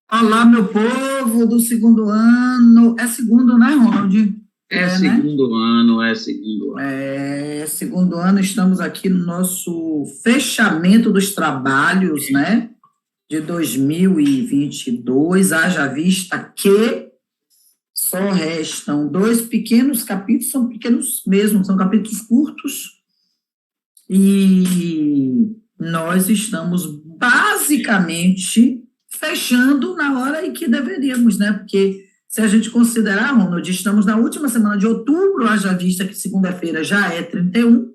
Olá, meu povo do segundo ano. É segundo, né, Ronald? É Né? segundo ano, é segundo ano. Segundo ano, estamos aqui no nosso fechamento dos trabalhos, né, de 2022. Haja vista que só restam dois pequenos capítulos, são pequenos mesmo, são capítulos curtos, e nós estamos basicamente fechando na hora em que deveríamos, né? Porque se a gente considerar, Ronald, estamos na última semana de outubro, haja vista que segunda-feira já é 31.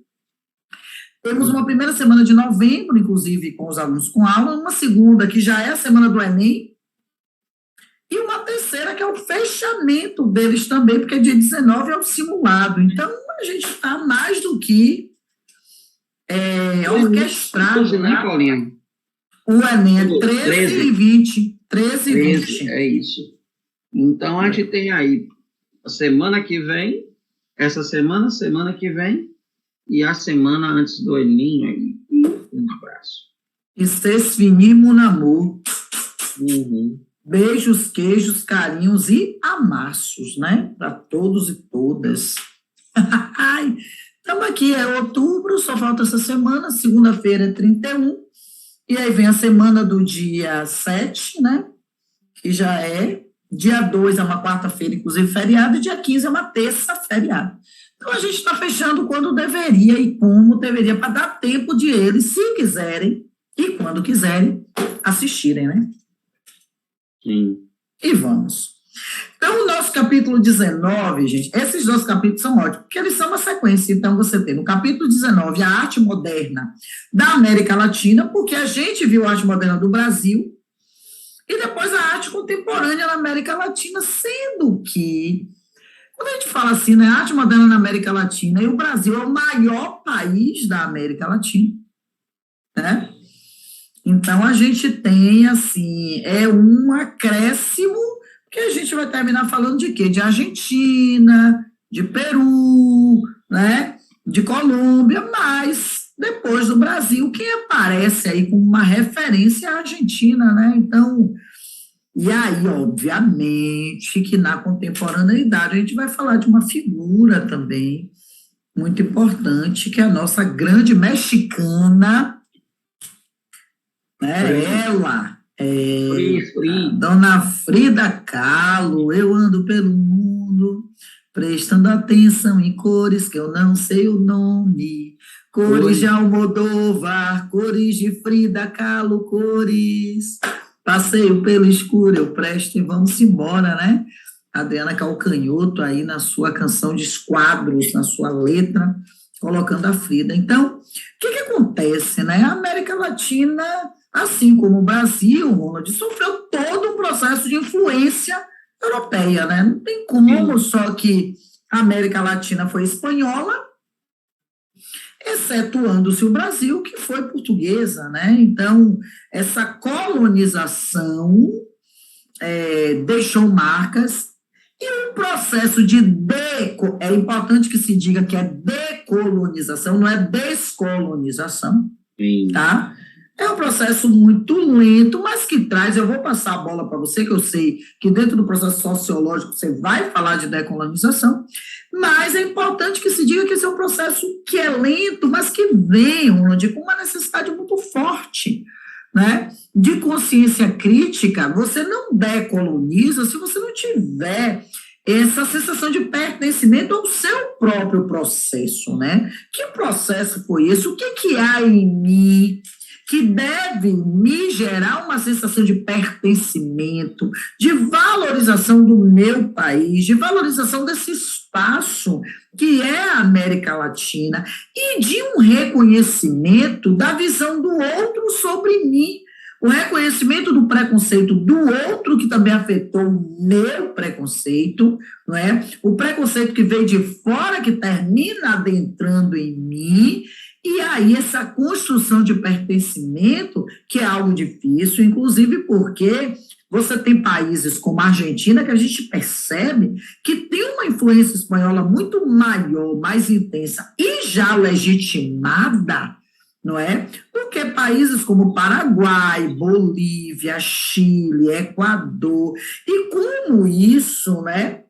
Temos uma primeira semana de novembro, inclusive com os alunos com aula, uma segunda que já é a semana do Enem, e uma terceira que é o fechamento deles também, porque dia 19 é o simulado. Então, a gente está mais do que orquestrado, Hoje, né, né? Paulinha? O Enem é 13 13, e 20. 13 e 13, 20. é isso. Então, a gente tem aí a semana que vem, essa semana, semana que vem, e a semana antes do Enem aí. Um abraço. E se finir namoro. Uhum. Beijos, queijos, carinhos e amassos, né? Para todos e todas. Estamos aqui, é outubro, só falta essa semana, segunda-feira é 31, e aí vem a semana do dia 7, né? Que já é. Dia 2 é uma quarta-feira, inclusive feriado, e dia 15 é uma terça feriado. Então a gente está fechando quando deveria e como deveria, para dar tempo de eles, se quiserem e quando quiserem, assistirem, né? Sim. E vamos. Então, o nosso capítulo 19, gente, esses dois capítulos são ótimos, porque eles são uma sequência. Então, você tem no capítulo 19 a arte moderna da América Latina, porque a gente viu a arte moderna do Brasil, e depois a arte contemporânea na América Latina, sendo que, quando a gente fala assim, né, arte moderna na América Latina, e o Brasil é o maior país da América Latina, né? Então, a gente tem, assim, um acréscimo, que a gente vai terminar falando de quê? De Argentina, de Peru, né? De Colômbia, mas depois do Brasil, quem aparece aí como uma referência é a Argentina, né? Então, e aí, obviamente, que na contemporaneidade a gente vai falar de uma figura também muito importante, que é a nossa grande mexicana, né? Ela, Dona Frida Kahlo. Eu ando pelo mundo prestando atenção em cores que eu não sei o nome. Cores de Almodóvar, cores de Frida Kahlo, cores. Passeio pelo escuro, eu presto e vamos embora, né? Adriana Calcanhoto aí na sua canção de Esquadros, na sua letra, colocando a Frida. Então, o que acontece, né? A América Latina, assim como o Brasil, Ronald, sofreu todo um processo de influência europeia, né? Não tem como, só que a América Latina foi espanhola, excetuando-se o Brasil, que foi portuguesa, né? Então, essa colonização deixou marcas, e o processo de é importante que se diga que é decolonização, não é descolonização, tá? É um processo muito lento, mas que traz, eu vou passar a bola para você, que eu sei que dentro do processo sociológico você vai falar de decolonização, mas é importante que se diga que esse é um processo que é lento, mas que vem, onde com uma necessidade muito forte, né? De consciência crítica. Você não decoloniza se você não tiver essa sensação de pertencimento ao seu próprio processo, né? Que processo foi esse? O que há em mim que deve me gerar uma sensação de pertencimento, de valorização do meu país, de valorização desse espaço que é a América Latina, e de um reconhecimento da visão do outro sobre mim, o reconhecimento do preconceito do outro, que também afetou o meu preconceito, não é? O preconceito que veio de fora, que termina adentrando em mim, e aí essa construção de pertencimento, que é algo difícil, inclusive porque você tem países como a Argentina, que a gente percebe que tem uma influência espanhola muito maior, mais intensa e já legitimada, não é? Porque países como Paraguai, Bolívia, Chile, Equador, e como isso, né,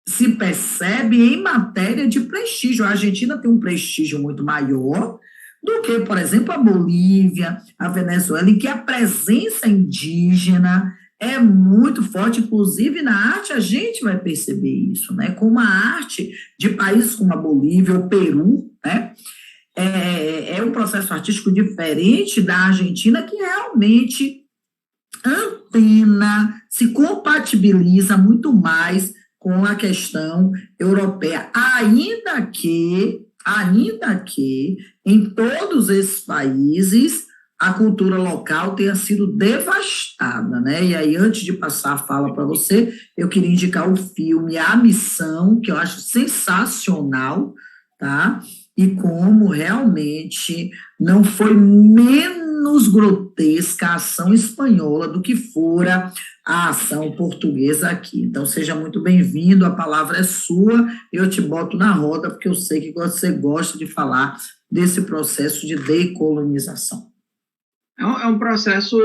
se percebe em matéria de prestígio. A Argentina tem um prestígio muito maior do que, por exemplo, a Bolívia, a Venezuela, em que a presença indígena é muito forte, inclusive na arte a gente vai perceber isso, né? Como a arte de países como a Bolívia, o Peru, né? É um processo artístico diferente da Argentina, que realmente antena, se compatibiliza muito mais com a questão europeia, ainda que em todos esses países a cultura local tenha sido devastada, né? E aí, antes de passar a fala para você, eu queria indicar o filme A Missão, que eu acho sensacional, tá? E como realmente não foi menos grotesca a ação espanhola do que fora a ação portuguesa aqui. Então, seja muito bem-vindo, a palavra é sua, eu te boto na roda, porque eu sei que você gosta de falar desse processo de decolonização. É um processo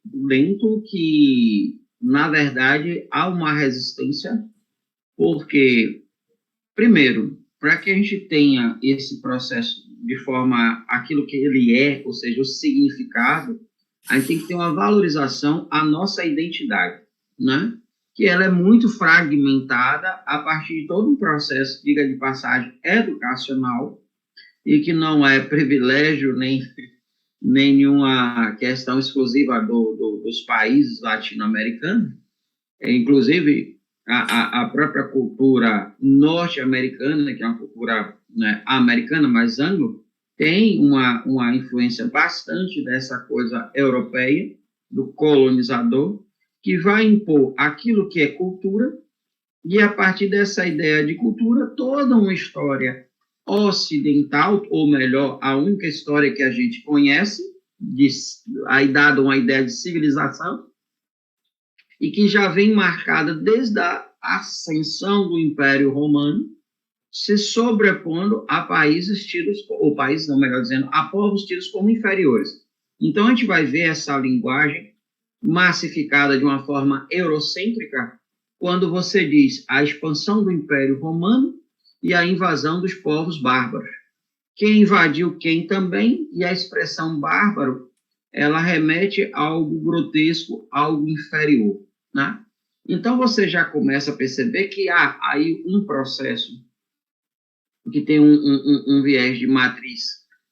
lento que, na verdade, há uma resistência, porque, primeiro, para que a gente tenha esse processo de forma aquilo que ele é, ou seja, o significado, a gente tem que ter uma valorização à nossa identidade, né? Que ela é muito fragmentada a partir de todo um processo, diga de passagem, educacional, e que não é privilégio nem nenhuma questão exclusiva dos países latino-americanos. Inclusive, a própria cultura norte-americana, que é uma cultura, né, americana, mais anglo, tem uma influência bastante dessa coisa europeia, do colonizador, que vai impor aquilo que é cultura, e a partir dessa ideia de cultura, toda uma história ocidental, ou melhor, a única história que a gente conhece, aí dado uma ideia de civilização, e que já vem marcada desde a ascensão do Império Romano, se sobrepondo a países tidos, ou países, não, melhor dizendo, a povos tidos como inferiores. Então, a gente vai ver essa linguagem massificada de uma forma eurocêntrica quando você diz a expansão do Império Romano e a invasão dos povos bárbaros. Quem invadiu quem também, e a expressão bárbaro, ela remete a algo grotesco, algo inferior, né? Então, você já começa a perceber que há aí um processo que tem um viés de matriz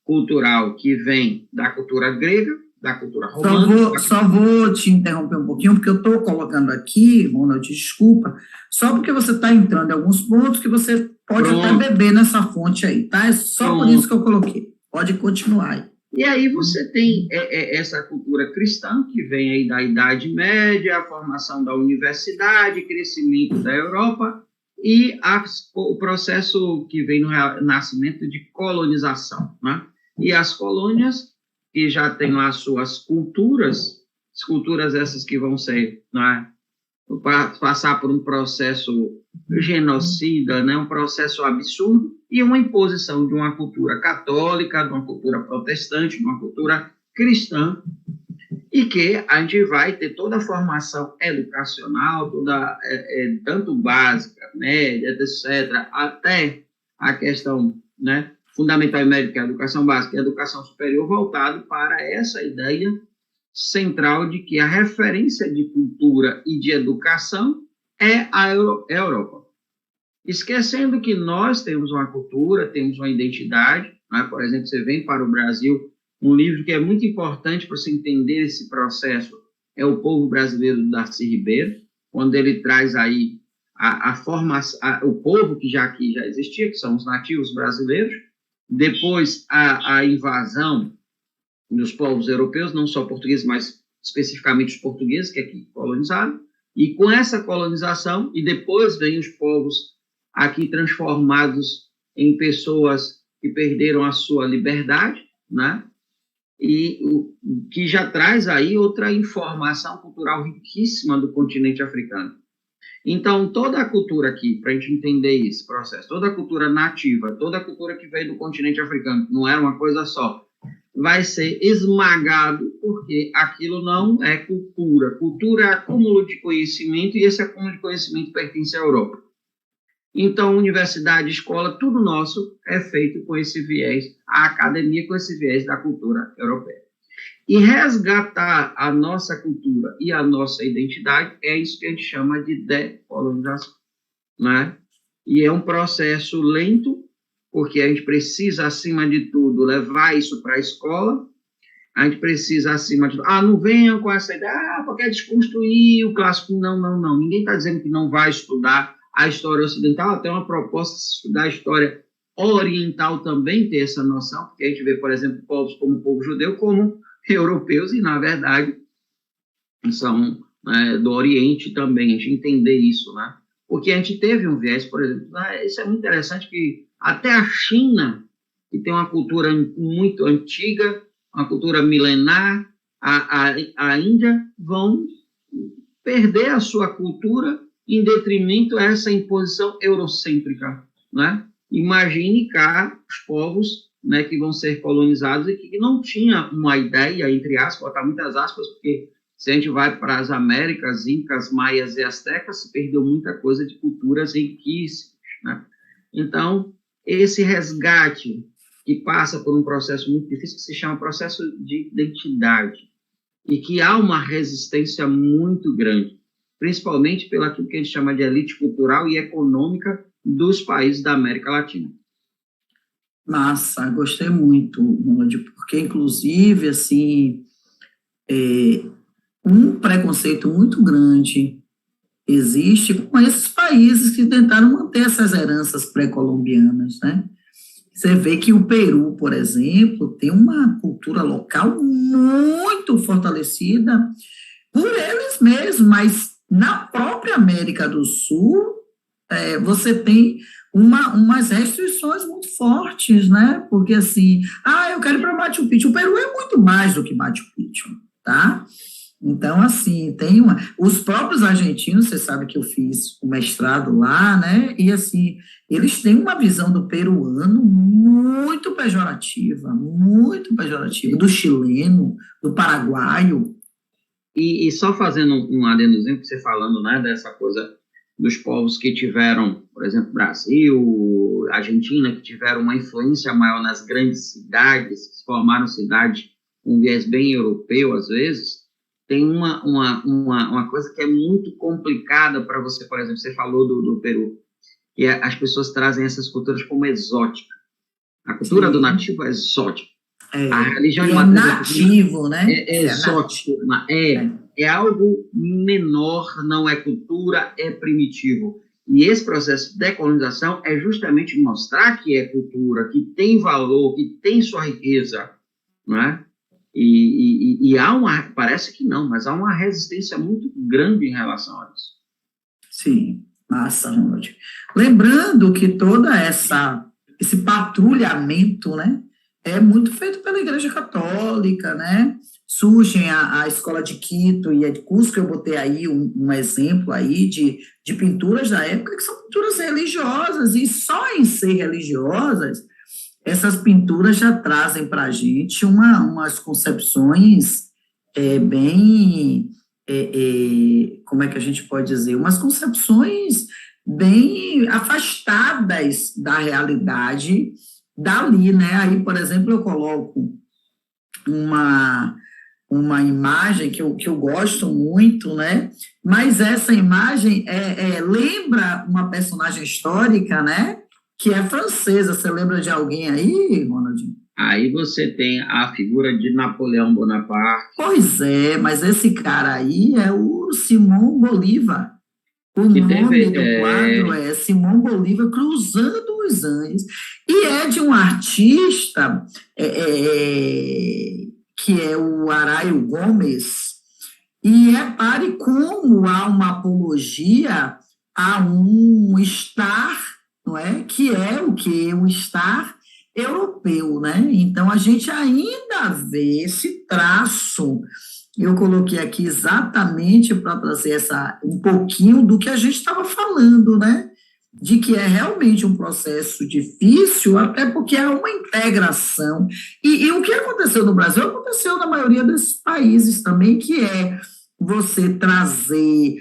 cultural que vem da cultura grega, da cultura romana. Só vou te interromper um pouquinho, porque eu estou colocando aqui, Ronald, desculpa, só porque você está entrando em alguns pontos que você pode até beber nessa fonte aí, tá? É só por isso que eu coloquei. Pode continuar aí. E aí você tem essa cultura cristã, que vem aí da Idade Média, a formação da universidade, crescimento da Europa, e o processo que vem no nascimento de colonização, né? E as colônias, que já têm lá suas culturas, as culturas essas que vão ser, né, passar por um processo genocida, né, um processo absurdo, e uma imposição de uma cultura católica, de uma cultura protestante, de uma cultura cristã, e que a gente vai ter toda a formação educacional, toda, tanto básica, média, etc., até a questão, né, fundamental e média, que é a educação básica e a educação superior, voltado para essa ideia central de que a referência de cultura e de educação é a Europa. Esquecendo que nós temos uma cultura, temos uma identidade, né? Por exemplo, você vem para o Brasil, um livro que é muito importante para você entender esse processo é O Povo Brasileiro, do Darcy Ribeiro, quando ele traz aí o povo que já existia, que são os nativos brasileiros, depois a invasão dos povos europeus, não só portugueses, mas especificamente os portugueses, que aqui colonizaram, e com essa colonização, e depois vem os povos aqui transformados em pessoas que perderam a sua liberdade, né? E que já traz aí outra informação cultural riquíssima do continente africano. Então, toda a cultura aqui, para a gente entender esse processo, toda a cultura nativa, toda a cultura que veio do continente africano, não era uma coisa só, vai ser esmagado, porque aquilo não é cultura. Cultura é acúmulo de conhecimento, e esse acúmulo de conhecimento pertence à Europa. Então, universidade, escola, tudo nosso é feito com esse viés, a academia com esse viés da cultura europeia. E resgatar a nossa cultura e a nossa identidade é isso que a gente chama de decolonização, né? E é um processo lento, porque a gente precisa, acima de tudo, levar isso para a escola. A gente precisa, acima de tudo, não venham com essa ideia, porque é desconstruir o clássico. Não, não, não. Ninguém está dizendo que não vai estudar a história ocidental, até uma proposta de estudar a história oriental também ter essa noção, porque a gente vê, por exemplo, povos como o povo judeu como europeus, e, na verdade, são do Oriente também, a gente entender isso, né? Porque a gente teve um viés, por exemplo, isso é muito interessante, que até a China, que tem uma cultura muito antiga, uma cultura milenar, a Índia, vão perder a sua cultura em detrimento a essa imposição eurocêntrica, né? Imagine cá os povos, né, que vão ser colonizados e que não tinha uma ideia, entre aspas, botar muitas aspas, porque se a gente vai para as Américas, Incas, Maias e Astecas, se perdeu muita coisa de culturas riquíssimas, né? Então, esse resgate que passa por um processo muito difícil, que se chama processo de identidade, e que há uma resistência muito grande, principalmente pelo aquilo que a gente chama de elite cultural e econômica dos países da América Latina. Massa, gostei muito, Ronald, porque, inclusive, assim, um preconceito muito grande existe com esses países que tentaram manter essas heranças pré-colombianas, né? Você vê que o Peru, por exemplo, tem uma cultura local muito fortalecida por eles mesmos, mas na própria América do Sul, você tem umas restrições muito fortes, né? Porque assim, eu quero ir para Machu Picchu. O Peru é muito mais do que Machu Picchu, tá? Então, assim, os próprios argentinos, você sabe que eu fiz o mestrado lá, né? E assim, eles têm uma visão do peruano muito pejorativa, do chileno, do paraguaio. E só fazendo um adendozinho, que você falando, né, dessa coisa dos povos que tiveram, por exemplo, Brasil, Argentina, que tiveram uma influência maior nas grandes cidades, que se formaram cidades com um viés bem europeu, às vezes, tem uma coisa que é muito complicada para você, por exemplo, você falou do Peru, que as pessoas trazem essas culturas como exótica. A cultura do nativo é exótica. A religião de matriz nativo, né? É exótico, é algo menor, não é cultura, é primitivo. E esse processo de decolonização é justamente mostrar que é cultura, que tem valor, que tem sua riqueza, não é? E parece que não, mas há uma resistência muito grande em relação a isso. Sim, massa, Ronald. Lembrando que esse patrulhamento, né, é muito feito pela Igreja Católica, né? Surgem a Escola de Quito e a de Cusco, eu botei aí um exemplo aí de pinturas da época que são pinturas religiosas, e só em ser religiosas, essas pinturas já trazem para a gente umas concepções bem, como é que a gente pode dizer, umas concepções bem afastadas da realidade dali, né? Aí, por exemplo, eu coloco uma imagem que eu gosto muito, né? Mas essa imagem lembra uma personagem histórica, né? Que é francesa. Você lembra de alguém aí, Ronaldinho? Aí você tem a figura de Napoleão Bonaparte. Pois é, mas esse cara aí é o Simão Bolívar. O nome do quadro é Simão Bolívar Cruzando os Andes. E é de um artista que é o Araio Gomes, e repare como há uma apologia a um estar, não é? Que é o quê? Um estar europeu, né? Então, a gente ainda vê esse traço. Eu coloquei aqui exatamente para trazer um pouquinho do que a gente estava falando, né? de que é realmente um processo difícil, até porque é uma integração. E o que aconteceu no Brasil aconteceu na maioria desses países também, que é você trazer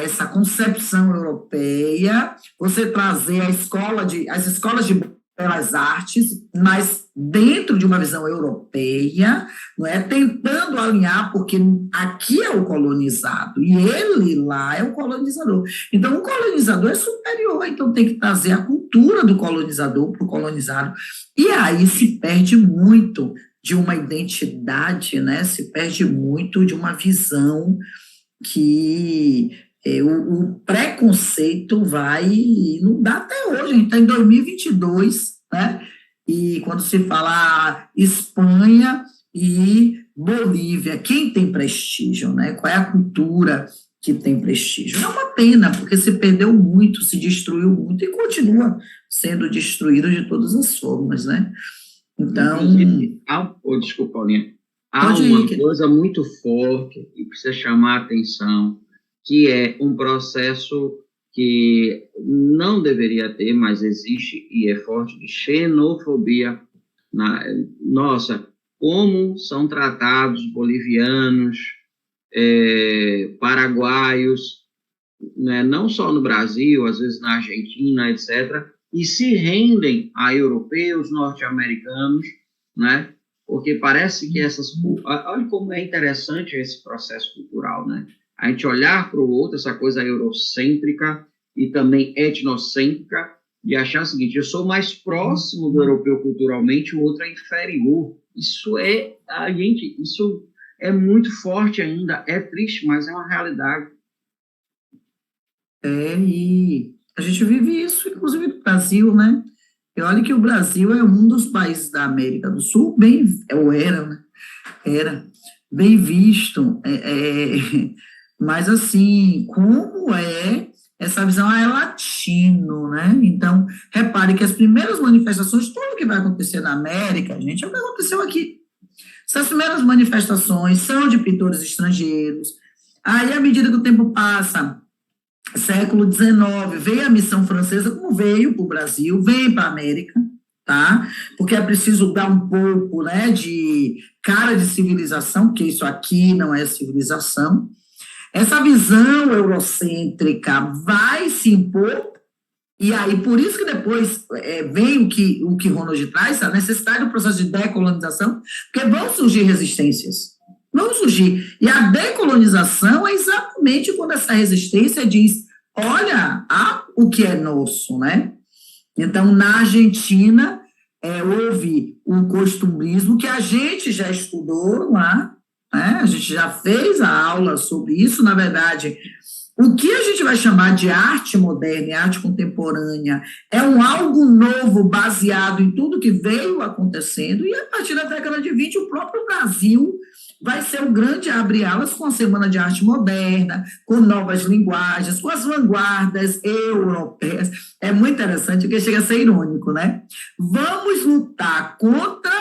essa concepção europeia, você trazer as escolas de belas artes, mas dentro de uma visão europeia, não é, tentando alinhar, porque aqui é o colonizado e ele lá é o colonizador. Então, o colonizador é superior, então tem que trazer a cultura do colonizador para o colonizado. E aí se perde muito de uma identidade, né? Se perde muito de uma visão que o preconceito vai, não dá até hoje, a gente está em 2022, né? E quando se fala Espanha e Bolívia, quem tem prestígio, né? Qual é a cultura que tem prestígio? É uma pena, porque se perdeu muito, se destruiu muito e continua sendo destruído de todas as formas, né? Então... Desculpa, Paulinha. Há uma coisa muito forte e precisa chamar a atenção, que é um processo que não deveria ter, mas existe e é forte, de xenofobia. Nossa, como são tratados bolivianos, paraguaios, né, não só no Brasil, às vezes na Argentina, etc., e se rendem a europeus, norte-americanos, né? Porque parece que olha como é interessante esse processo cultural, né? A gente olhar para o outro, essa coisa eurocêntrica e também etnocêntrica, e achar o seguinte: eu sou mais próximo do europeu culturalmente, o outro é inferior. Isso é muito forte ainda, é triste, mas é uma realidade. E a gente vive isso, inclusive no Brasil, né? E olha que o Brasil é um dos países da América do Sul, era bem visto, mas assim, como essa visão é latino, né? Então, repare que as primeiras manifestações, tudo que vai acontecer na América, gente, é o que aconteceu aqui. Essas primeiras manifestações são de pintores estrangeiros, aí, à medida que o tempo passa, século XIX, veio a missão francesa, como veio para o Brasil, veio para a América, tá? Porque é preciso dar um pouco, né, de cara de civilização, porque isso aqui não é civilização. Essa visão eurocêntrica vai se impor, e aí por isso que depois vem o que Ronald traz, a necessidade do processo de decolonização, porque vão surgir resistências. Vão surgir. E a decolonização é exatamente quando essa resistência diz: olha, há o que é nosso, né? Então, na Argentina, houve um costumbrismo que a gente já estudou lá, né? A gente já fez a aula sobre isso. Na verdade, o que a gente vai chamar de arte moderna e arte contemporânea é algo novo baseado em tudo que veio acontecendo, e a partir da década de 20, o próprio Brasil vai ser o grande abre-alas com a Semana de Arte Moderna, com novas linguagens, com as vanguardas europeias. É muito interessante, porque chega a ser irônico, né? Vamos lutar contra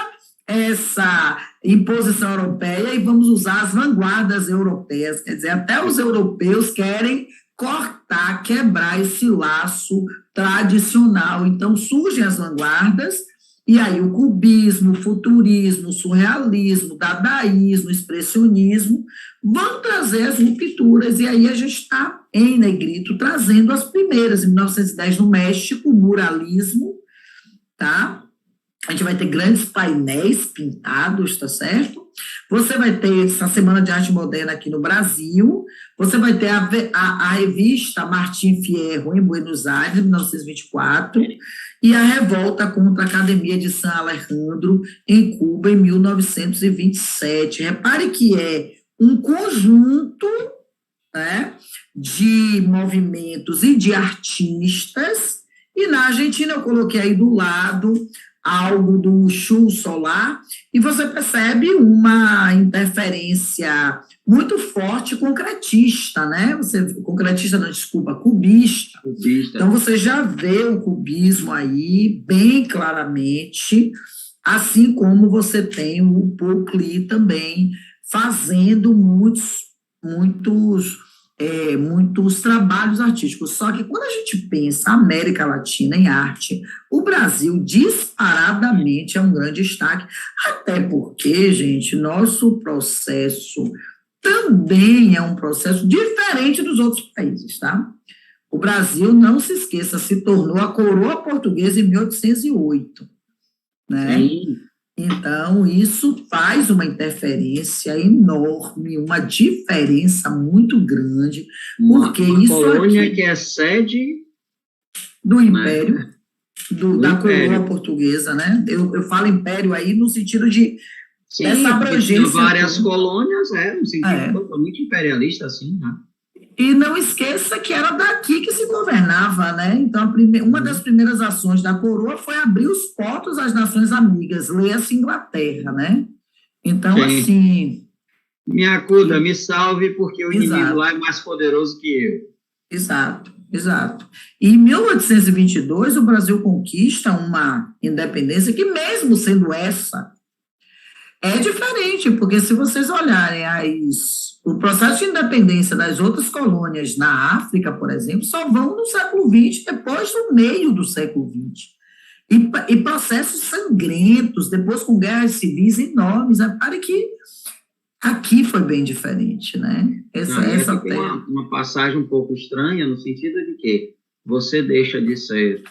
essa imposição europeia e vamos usar as vanguardas europeias. Quer dizer, até os europeus querem cortar, quebrar esse laço tradicional. Então, surgem as vanguardas. E aí o cubismo, o futurismo, o surrealismo, o dadaísmo, o expressionismo vão trazer as rupturas, e aí a gente está em negrito trazendo as primeiras, em 1910 no México, o muralismo, tá? A gente vai ter grandes painéis pintados, tá certo? Você vai ter essa Semana de Arte Moderna aqui no Brasil, você vai ter a revista Martim Fierro em Buenos Aires, em 1924, e a revolta contra a Academia de San Alejandro em Cuba, em 1927. Repare que é um conjunto, né, de movimentos e de artistas, e na Argentina eu coloquei aí do lado algo do Chu Solar, e você percebe uma interferência muito forte concretista, né? Cubista. Então você já vê o cubismo aí bem claramente, assim como você tem o Paul Klee também fazendo muitos muitos trabalhos artísticos. Só que quando a gente pensa América Latina em arte, o Brasil disparadamente é um grande destaque, até porque, gente, nosso processo também é um processo diferente dos outros países, tá? O Brasil, não se esqueça, se tornou a coroa portuguesa em 1808, né? Sim. Então, isso faz uma interferência enorme, uma diferença muito grande, porque uma isso colônia aqui, que é sede, do né, império, da império. coroa portuguesa, né? Eu falo império aí no sentido de Sim, essa porque tinha abrangência várias toda. colônias, um sentido totalmente imperialista, assim, né? E não esqueça que era daqui que se governava, né? Então, uma das primeiras ações da coroa foi abrir os portos às nações amigas, leia-se Inglaterra, né? Então, Sim. assim... Me acuda, me salve, porque o inimigo Exato, lá é mais poderoso que eu. exato, exato. E em 1822, o Brasil conquista uma independência que, mesmo sendo essa, é diferente, porque se vocês olharem o processo de independência das outras colônias na África, por exemplo, só vão no século XX, depois do meio do século XX. E processos sangrentos, depois com guerras civis enormes. Repare que aqui foi bem diferente, né? Não, e Essa aqui tem terra. uma passagem um pouco estranha, no sentido de que você deixa de ser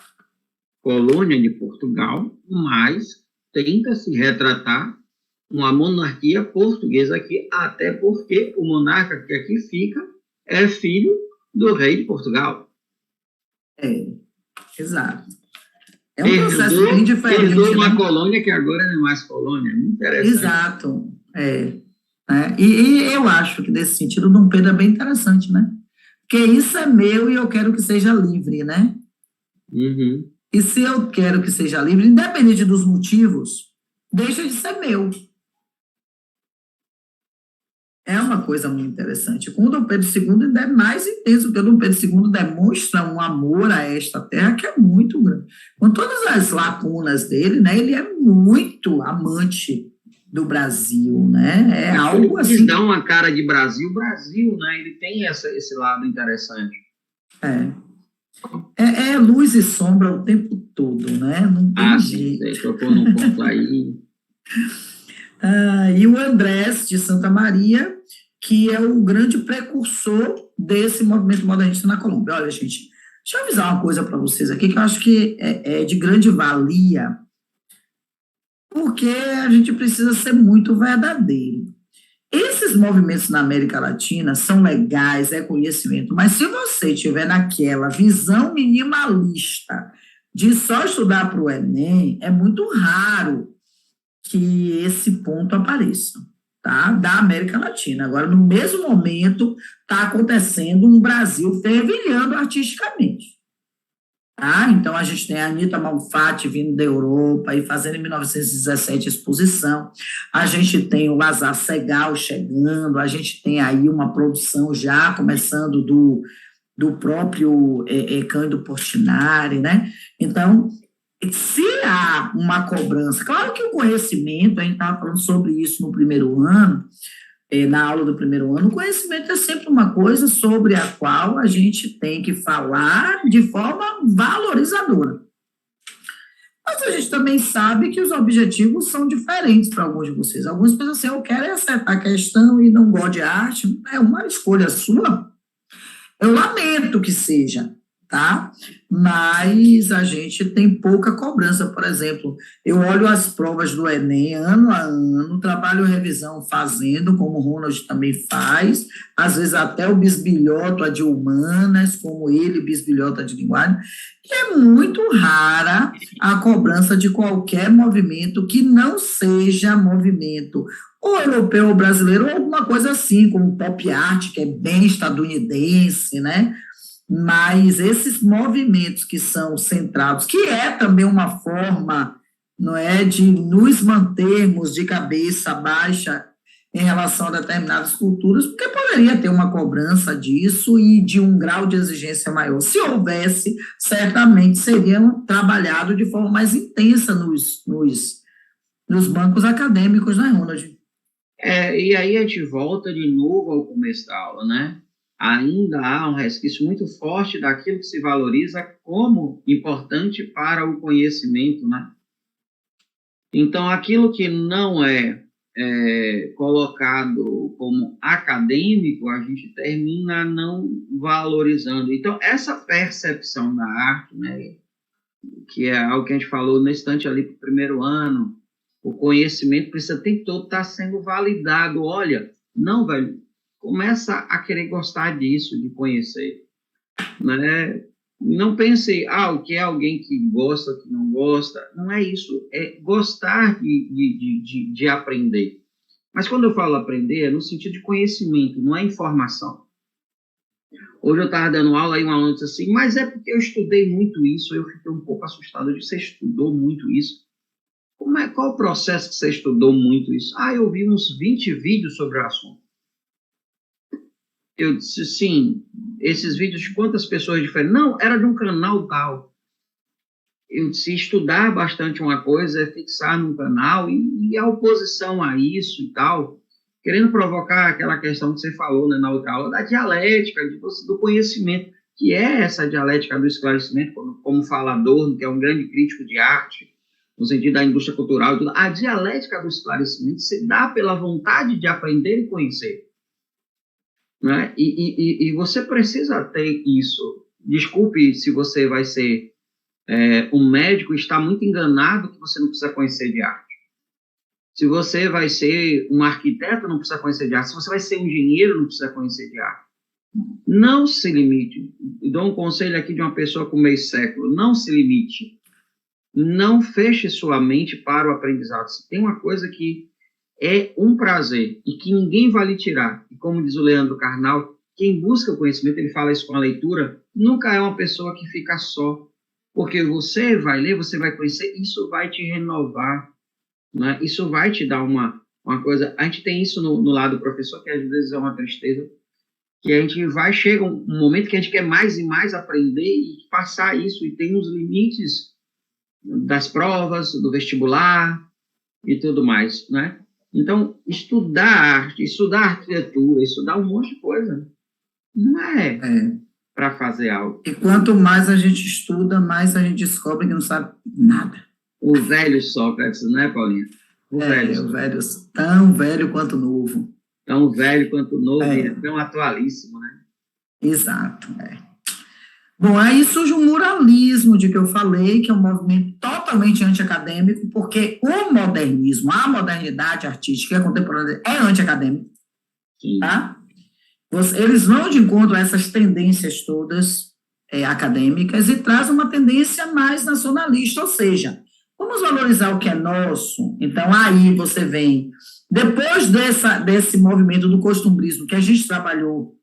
colônia de Portugal, mas tenta se retratar uma monarquia portuguesa aqui, até porque o monarca que aqui fica é filho do rei de Portugal. Exato. É um processo bem diferente. Herdou uma né? colônia que agora não é mais colônia. Muito interessante. Exato. E eu acho que, nesse sentido, o Dom Pedro é bem interessante, né? Porque isso é meu e eu quero que seja livre, né? Uhum. E se eu quero que seja livre, independente dos motivos, deixa de ser meu. É uma coisa muito interessante. Com o Dom Pedro II ainda é mais intenso, porque o Dom Pedro II demonstra um amor a esta terra que é muito grande. Com todas as lacunas dele, né, ele é muito amante do Brasil, né? É algo Eles assim. dão uma cara de Brasil, né? Ele tem esse lado interessante. É luz e sombra o tempo todo, né? Não tem jeito. Sim, tocou num ponto aí. E o Andrés de Santa Maria, que é o grande precursor desse movimento modernista na Colômbia. Olha, gente, deixa eu avisar uma coisa para vocês aqui, que eu acho que é de grande valia, porque a gente precisa ser muito verdadeiro. Esses movimentos na América Latina são legais, é conhecimento, mas se você tiver naquela visão minimalista de só estudar para o Enem, é muito raro que esse ponto apareça, tá? Da América Latina. Agora, no mesmo momento, está acontecendo um Brasil fervilhando artisticamente. Então, a gente tem a Anitta Malfatti vindo da Europa e fazendo em 1917 exposição. A gente tem o Lazar Segal chegando, a gente tem aí uma produção já começando do próprio Cândido Portinari, né? Então, se há uma cobrança, claro que o conhecimento, a gente estava falando sobre isso no primeiro ano, na aula do primeiro ano, o conhecimento é sempre uma coisa sobre a qual a gente tem que falar de forma valorizadora. Mas a gente também sabe que os objetivos são diferentes para alguns de vocês. Alguns pensam assim, eu quero acertar a questão e não gosto de arte, é uma escolha sua. Eu lamento que seja, tá? Mas a gente tem pouca cobrança. Por exemplo, eu olho as provas do Enem ano a ano, trabalho revisão fazendo, como o Ronald também faz, às vezes até o bisbilhoto de humanas, como ele, bisbilhoto de linguagem, e é muito rara a cobrança de qualquer movimento que não seja movimento ou europeu ou brasileiro, ou alguma coisa assim, como pop art, que é bem estadunidense, né? Mas esses movimentos que são centrados, que é também uma forma, não é, de nos mantermos de cabeça baixa em relação a determinadas culturas, porque poderia ter uma cobrança disso e de um grau de exigência maior. Se houvesse, certamente seriam trabalhado de forma mais intensa nos bancos acadêmicos, né, Ronald? E aí a gente volta de novo ao começo da aula, né? ainda há um resquício muito forte daquilo que se valoriza como importante para o conhecimento, né? Então, aquilo que não é colocado como acadêmico, a gente termina não valorizando. Então, essa percepção da arte, né, que é algo que a gente falou no instante ali para o primeiro ano, o conhecimento precisa o tempo todo estar sendo validado. Olha, não, velho, começa a querer gostar disso, de conhecer, né? Não pense, o que é alguém que gosta, que não gosta. Não é isso, é gostar de aprender. Mas quando eu falo aprender, é no sentido de conhecimento, não é informação. Hoje eu estava dando aula e um aluno disse assim, mas é porque eu estudei muito isso. Eu fiquei um pouco assustado. Eu disse, você estudou muito isso? Qual o processo que você estudou muito isso? Eu vi uns 20 vídeos sobre o assunto. Eu disse, sim, esses vídeos de quantas pessoas diferentes? Não, era de um canal tal. Eu disse, estudar bastante uma coisa é fixar num canal e a oposição a isso e tal, querendo provocar aquela questão que você falou, né, na outra aula, da dialética, do conhecimento, que é essa dialética do esclarecimento, como falador, que é um grande crítico de arte, no sentido da indústria cultural e tudo. A dialética do esclarecimento se dá pela vontade de aprender e conhecer. Né? E você precisa ter isso. Desculpe se você vai ser um médico e está muito enganado que você não precisa conhecer de arte. Se você vai ser um arquiteto, não precisa conhecer de arte. Se você vai ser um engenheiro, não precisa conhecer de arte. Não se limite. Eu dou um conselho aqui de uma pessoa com meio século. Não se limite. Não feche sua mente para o aprendizado. Se tem uma coisa que é um prazer e que ninguém vai lhe tirar, e como diz o Leandro Carnal, quem busca o conhecimento, ele fala isso com a leitura, nunca é uma pessoa que fica só, porque você vai ler, você vai conhecer, isso vai te renovar, né? Isso vai te dar uma coisa. A gente tem isso no lado do professor, que às vezes é uma tristeza, que a gente chega um momento que a gente quer mais e mais aprender e passar isso, e tem os limites das provas, do vestibular e tudo mais, né? Então, estudar arte, estudar arquitetura, estudar um monte de coisa, não é para fazer algo. E quanto mais a gente estuda, mais a gente descobre que não sabe nada. O velho Sócrates, né, Paulinha? O velho, tão velho quanto novo. Tão velho quanto novo e tão atualíssimo, né? Exato, Bom, aí surge o muralismo, de que eu falei, que é um movimento totalmente antiacadêmico, porque o modernismo, a modernidade artística e a contemporânea é antiacadêmica, tá? Eles vão de encontro a essas tendências todas acadêmicas e trazem uma tendência mais nacionalista, ou seja, vamos valorizar o que é nosso. Então, aí você vem, depois desse movimento do costumbrismo que a gente trabalhou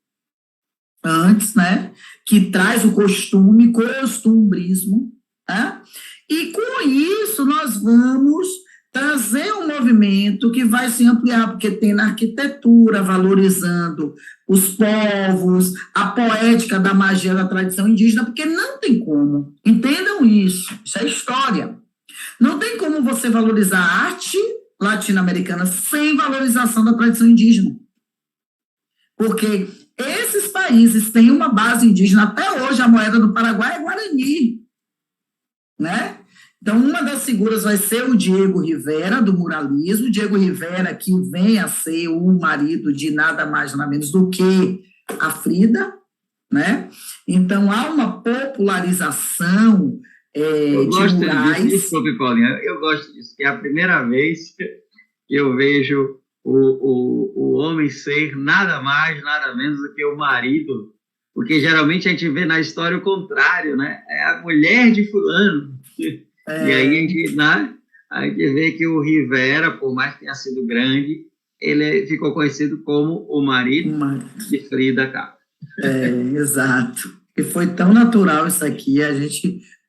antes, né, que traz o costumbrismo, tá? E com isso nós vamos trazer um movimento que vai se ampliar, porque tem na arquitetura, valorizando os povos, a poética da magia da tradição indígena, porque não tem como, entendam isso é história, não tem como você valorizar a arte latino-americana sem valorização da tradição indígena, porque esses países têm uma base indígena. Até hoje, a moeda do Paraguai é Guarani, né? Então, uma das figuras vai ser o Diego Rivera, do muralismo. O Diego Rivera, que vem a ser o marido de nada mais, nada menos do que a Frida, né? Então, há uma popularização de murais. Desculpe, Paulinha, eu gosto disso, que é a primeira vez que eu vejo o homem ser nada mais, nada menos do que o marido, porque geralmente a gente vê na história o contrário, né? É a mulher de fulano. E aí a gente vê que o Rivera, por mais que tenha sido grande, ele ficou conhecido como o marido de Frida Kahlo. Exato. E foi tão natural isso aqui,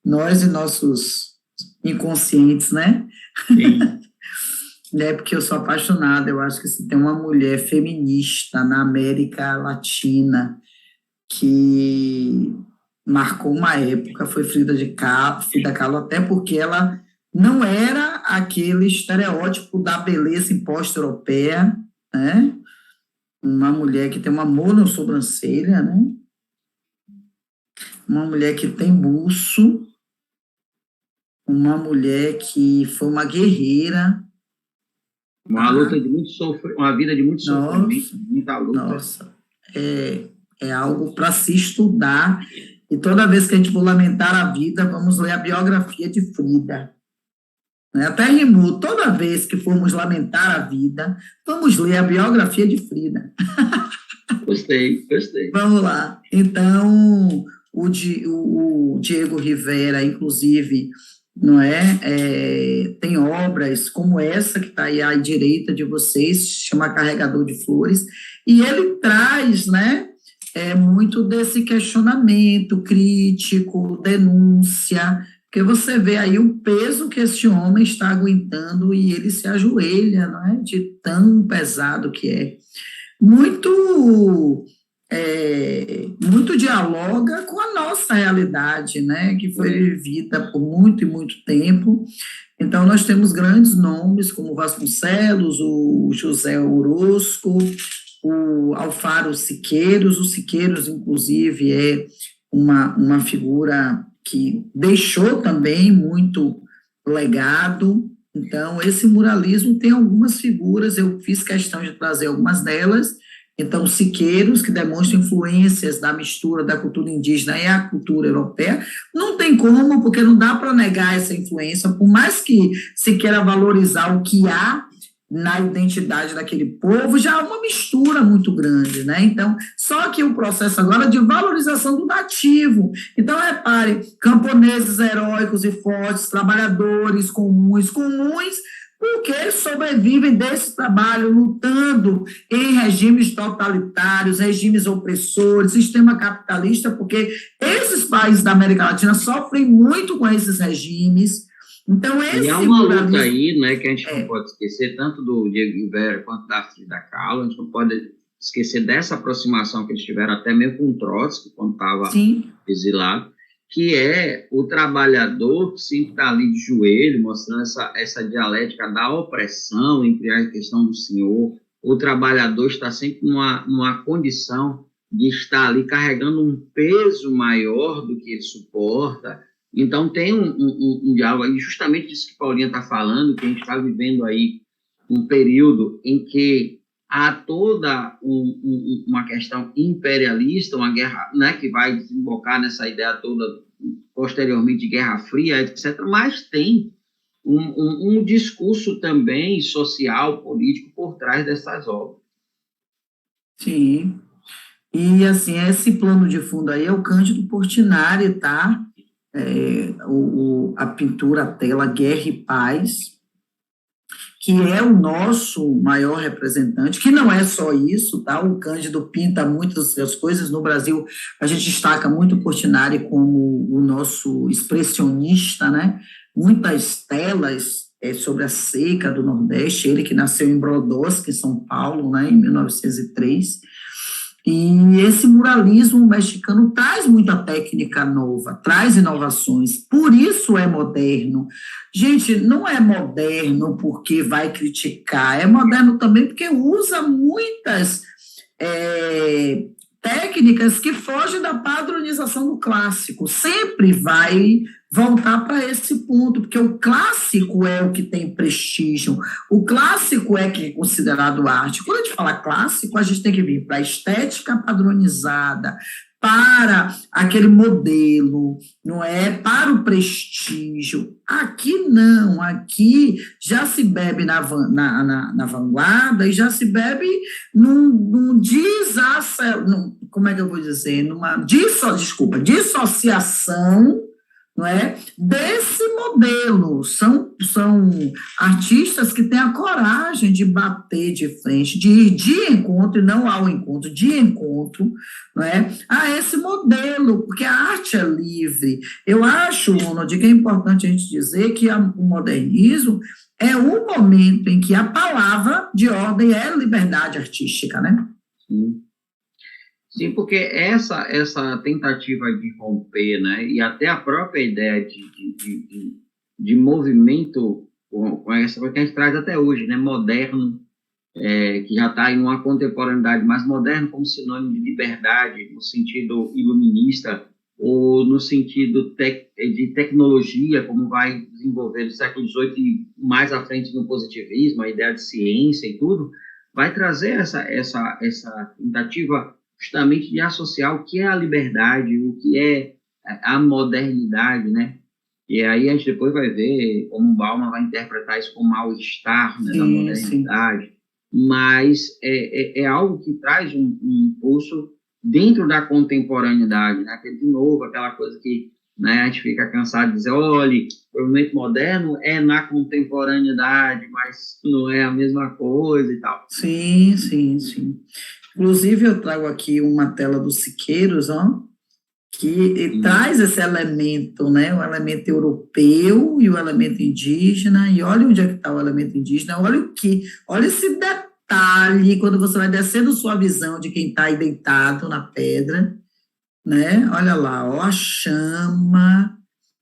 nós e nossos inconscientes, né? Sim. Porque eu sou apaixonada, eu acho que se tem uma mulher feminista na América Latina que marcou uma época, foi Frida Kahlo, até porque ela não era aquele estereótipo da beleza imposta europeia, né? uma mulher que tem uma monossobrancelha, né? Uma mulher que tem buço, uma mulher que foi uma guerreira, Uma luta tá? de uma vida de muito sofrimento, Nossa, muita luta. nossa, é algo para se estudar. E toda vez que a gente for lamentar a vida, vamos ler a biografia de Frida. Né? Até rimou, toda vez que formos lamentar a vida, vamos ler a biografia de Frida. Gostei, gostei. Vamos lá. Então, o Diego Rivera, inclusive, não tem obras como essa que está aí à direita de vocês, chama Carregador de Flores, e ele traz, né, muito desse questionamento crítico, denúncia, porque você vê aí o peso que esse homem está aguentando e ele se ajoelha, não é, de tão pesado que é. Muito muito dialoga com a nossa realidade, né, que foi vivida por muito e muito tempo. Então, nós temos grandes nomes, como Vasconcelos, o José Orozco, o Alfaro Siqueiros. O Siqueiros, inclusive, é uma figura que deixou também muito legado. Então, esse muralismo tem algumas figuras, eu fiz questão de trazer algumas delas. Então, Siqueiros, que demonstra influências da mistura da cultura indígena e a cultura europeia, não tem como, porque não dá para negar essa influência, por mais que se queira valorizar o que há na identidade daquele povo, já há uma mistura muito grande, né? Então, só que o processo agora é de valorização do nativo. Então, repare, camponeses heróicos e fortes, trabalhadores comuns, porque sobrevivem desse trabalho, lutando em regimes totalitários, regimes opressores, sistema capitalista, porque esses países da América Latina sofrem muito com esses regimes. Então, E há esse uma luta muralismo... aí, né, que a gente não pode esquecer, tanto do Diego Rivera quanto da Frida Kahlo, a gente não pode esquecer dessa aproximação que eles tiveram até mesmo com o Trotsky, quando estava exilado, que é o trabalhador que sempre está ali de joelho, mostrando essa dialética da opressão entre a questão do senhor. O trabalhador está sempre numa condição de estar ali carregando um peso maior do que ele suporta. Então, tem um diálogo aí, justamente disso que Paulinha está falando, que a gente está vivendo aí um período em que há toda uma questão imperialista, uma guerra, né, que vai desembocar nessa ideia toda posteriormente de Guerra Fria, etc., mas tem um discurso também social, político, por trás dessas obras. Sim. E, assim, esse plano de fundo aí é o Cândido Portinari, tá? A pintura, a tela Guerra e Paz, que é o nosso maior representante, que não é só isso, tá? O Cândido pinta muitas das coisas. No Brasil, a gente destaca muito o Portinari como o nosso expressionista, né? Muitas telas sobre a seca do Nordeste, ele que nasceu em Brodowski, em São Paulo, né, em 1903. E esse muralismo mexicano traz muita técnica nova, traz inovações, por isso é moderno. Gente, não é moderno porque vai criticar, é moderno também porque usa muitas técnicas que fogem da padronização do clássico. Sempre vai voltar para esse ponto, porque o clássico é o que tem prestígio, o clássico é que é considerado arte. Quando a gente fala clássico, a gente tem que vir para a estética padronizada, para aquele modelo, não é? Para o prestígio. Aqui não, aqui já se bebe na vanguarda e já se bebe como é que eu vou dizer? Dissociação, não é? Desse modelo. São artistas que têm a coragem de bater de frente, de ir de encontro, e não ao encontro, de encontro, não é? A esse modelo, porque a arte é livre. Eu acho, Ronald, que é importante a gente dizer que o modernismo é o momento em que a palavra de ordem é liberdade artística, né? Sim, porque essa tentativa de romper, né, e até a própria ideia de movimento com essa coisa que a gente traz até hoje, né, moderno, que já está em uma contemporaneidade mais moderna, como sinônimo de liberdade, no sentido iluminista, ou no sentido de tecnologia, como vai desenvolver no século XVIII e mais à frente no positivismo, a ideia de ciência e tudo, vai trazer essa tentativa justamente de associar o que é a liberdade, o que é a modernidade, né? E aí a gente depois vai ver como o Bauman vai interpretar isso como mal-estar, né, da modernidade. Sim. Mas é algo que traz um impulso dentro da contemporaneidade, né? De novo, aquela coisa que, né, a gente fica cansado de dizer, olha, o movimento moderno é na contemporaneidade, mas não é a mesma coisa e tal. Sim, sim, sim. Inclusive, eu trago aqui uma tela do Siqueiros, ó, que traz esse elemento, né, o elemento europeu e o elemento indígena, e olha onde é que está o elemento indígena, olha esse detalhe, quando você vai descendo sua visão de quem está aí deitado na pedra, né, olha lá, ó, a chama,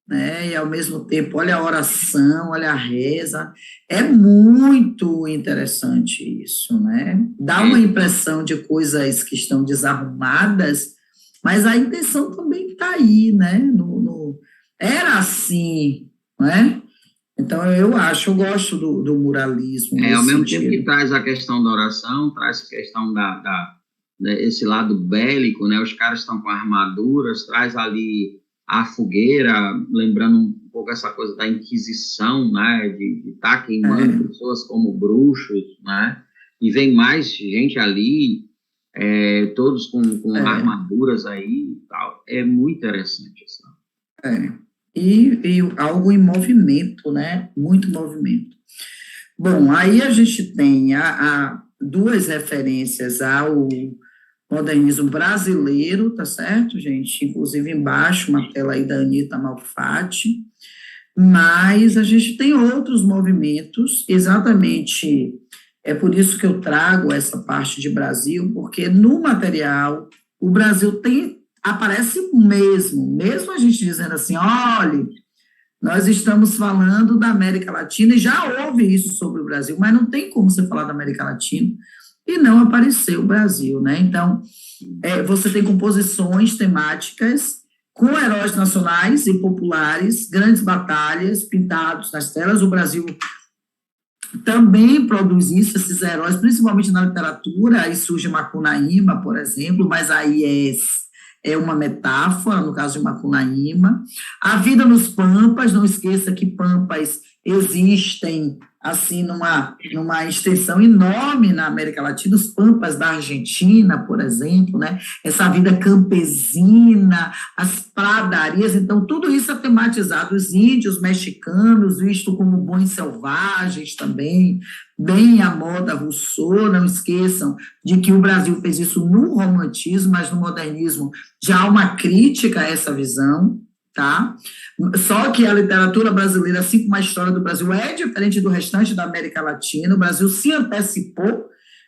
né, e ao mesmo tempo, olha a oração, olha a reza, é muito interessante isso, né, dá uma impressão de coisas que estão desarrumadas, mas a intenção também está aí, né? Era assim, né? Então, eu gosto do muralismo. Ao mesmo tempo que traz a questão da oração, traz a questão esse lado bélico, né? Os caras estão com armaduras, traz ali a fogueira, lembrando um pouco essa coisa da Inquisição, né? De estar queimando pessoas como bruxos, né? E vem mais gente ali, todos com armaduras aí e tal. É muito interessante isso. E algo em movimento, né? Muito movimento. Bom, aí a gente tem duas referências ao modernismo brasileiro, tá certo, gente? Inclusive embaixo, uma tela aí da Anita Malfatti, mas a gente tem outros movimentos, exatamente. É por isso que eu trago essa parte de Brasil, porque no material o Brasil aparece mesmo a gente dizendo assim, olha, nós estamos falando da América Latina, e já houve isso sobre o Brasil, mas não tem como você falar da América Latina e não aparecer o Brasil, né? Então, você tem composições temáticas com heróis nacionais e populares, grandes batalhas pintados nas telas. O Brasil também produz isso, esses heróis, principalmente na literatura. Aí surge Macunaíma, por exemplo, mas aí é uma metáfora, no caso de Macunaíma. A vida nos Pampas, não esqueça que Pampas existem, assim, numa extensão enorme na América Latina, os Pampas da Argentina, por exemplo, né? Essa vida campesina, as pradarias, então tudo isso é tematizado, os índios mexicanos, visto como bons selvagens também, bem à moda Rousseau, não esqueçam de que o Brasil fez isso no romantismo, mas no modernismo já há uma crítica a essa visão, tá? Só que a literatura brasileira, assim como a história do Brasil, é diferente do restante da América Latina. O Brasil se antecipou.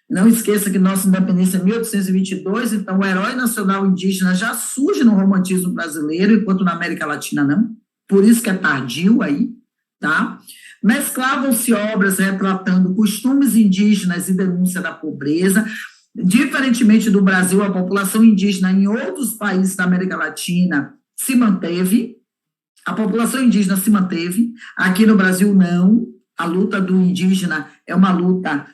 Não esqueça que nossa independência é 1822, então o herói nacional indígena já surge no romantismo brasileiro, enquanto na América Latina não. Por isso que é tardio aí, tá? Mesclavam-se obras retratando costumes indígenas e denúncia da pobreza. Diferentemente do Brasil, a população indígena em outros países da América Latina se manteve, a população indígena se manteve, aqui no Brasil não, a luta do indígena é uma luta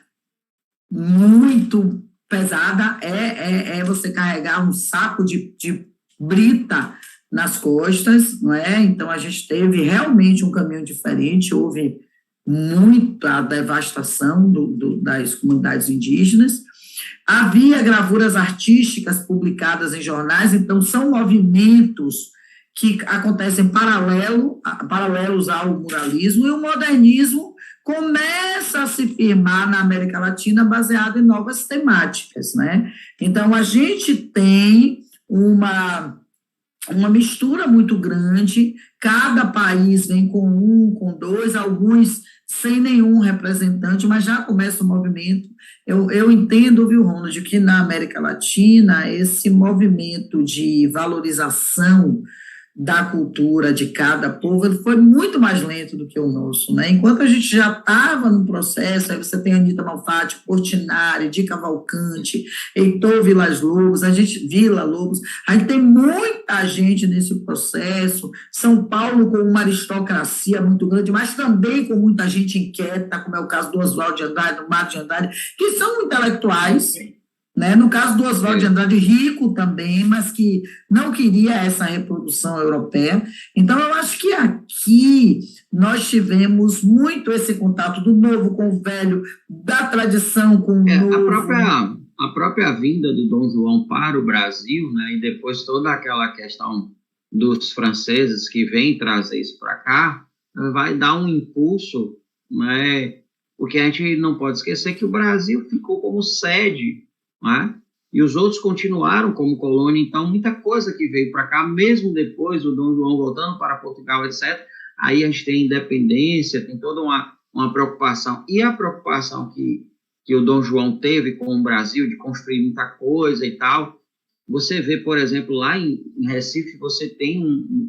muito pesada, é você carregar um saco de brita nas costas, não é? Então a gente teve realmente um caminho diferente, houve muita devastação das comunidades indígenas. Havia gravuras artísticas publicadas em jornais, então são movimentos que acontecem paralelos ao muralismo, e o modernismo começa a se firmar na América Latina baseado em novas temáticas, né? Então, a gente tem uma mistura muito grande, cada país vem com um, com dois, alguns sem nenhum representante, mas já começa o movimento. Eu entendo, viu, Ronald, que na América Latina esse movimento de valorização da cultura de cada povo, ele foi muito mais lento do que o nosso, né? Enquanto a gente já estava no processo, aí você tem Anita Malfatti, Portinari, Di Cavalcante, Heitor Villa-Lobos, a gente tem muita gente nesse processo, São Paulo com uma aristocracia muito grande, mas também com muita gente inquieta, como é o caso do Oswaldo de Andrade, do Mário de Andrade, que são intelectuais, né? No caso do Oswaldo de Andrade, rico também, mas que não queria essa reprodução europeia. Então, eu acho que aqui nós tivemos muito esse contato do novo com o velho, da tradição com o novo. A própria vinda do Dom João para o Brasil, né, e depois toda aquela questão dos franceses que vêm trazer isso para cá, vai dar um impulso, né, porque a gente não pode esquecer que o Brasil ficou como sede, né? E os outros continuaram como colônia, então muita coisa que veio para cá, mesmo depois do Dom João voltando para Portugal, etc., aí a gente tem independência, tem toda uma preocupação, e a preocupação que o Dom João teve com o Brasil, de construir muita coisa e tal, você vê, por exemplo, lá em Recife, você tem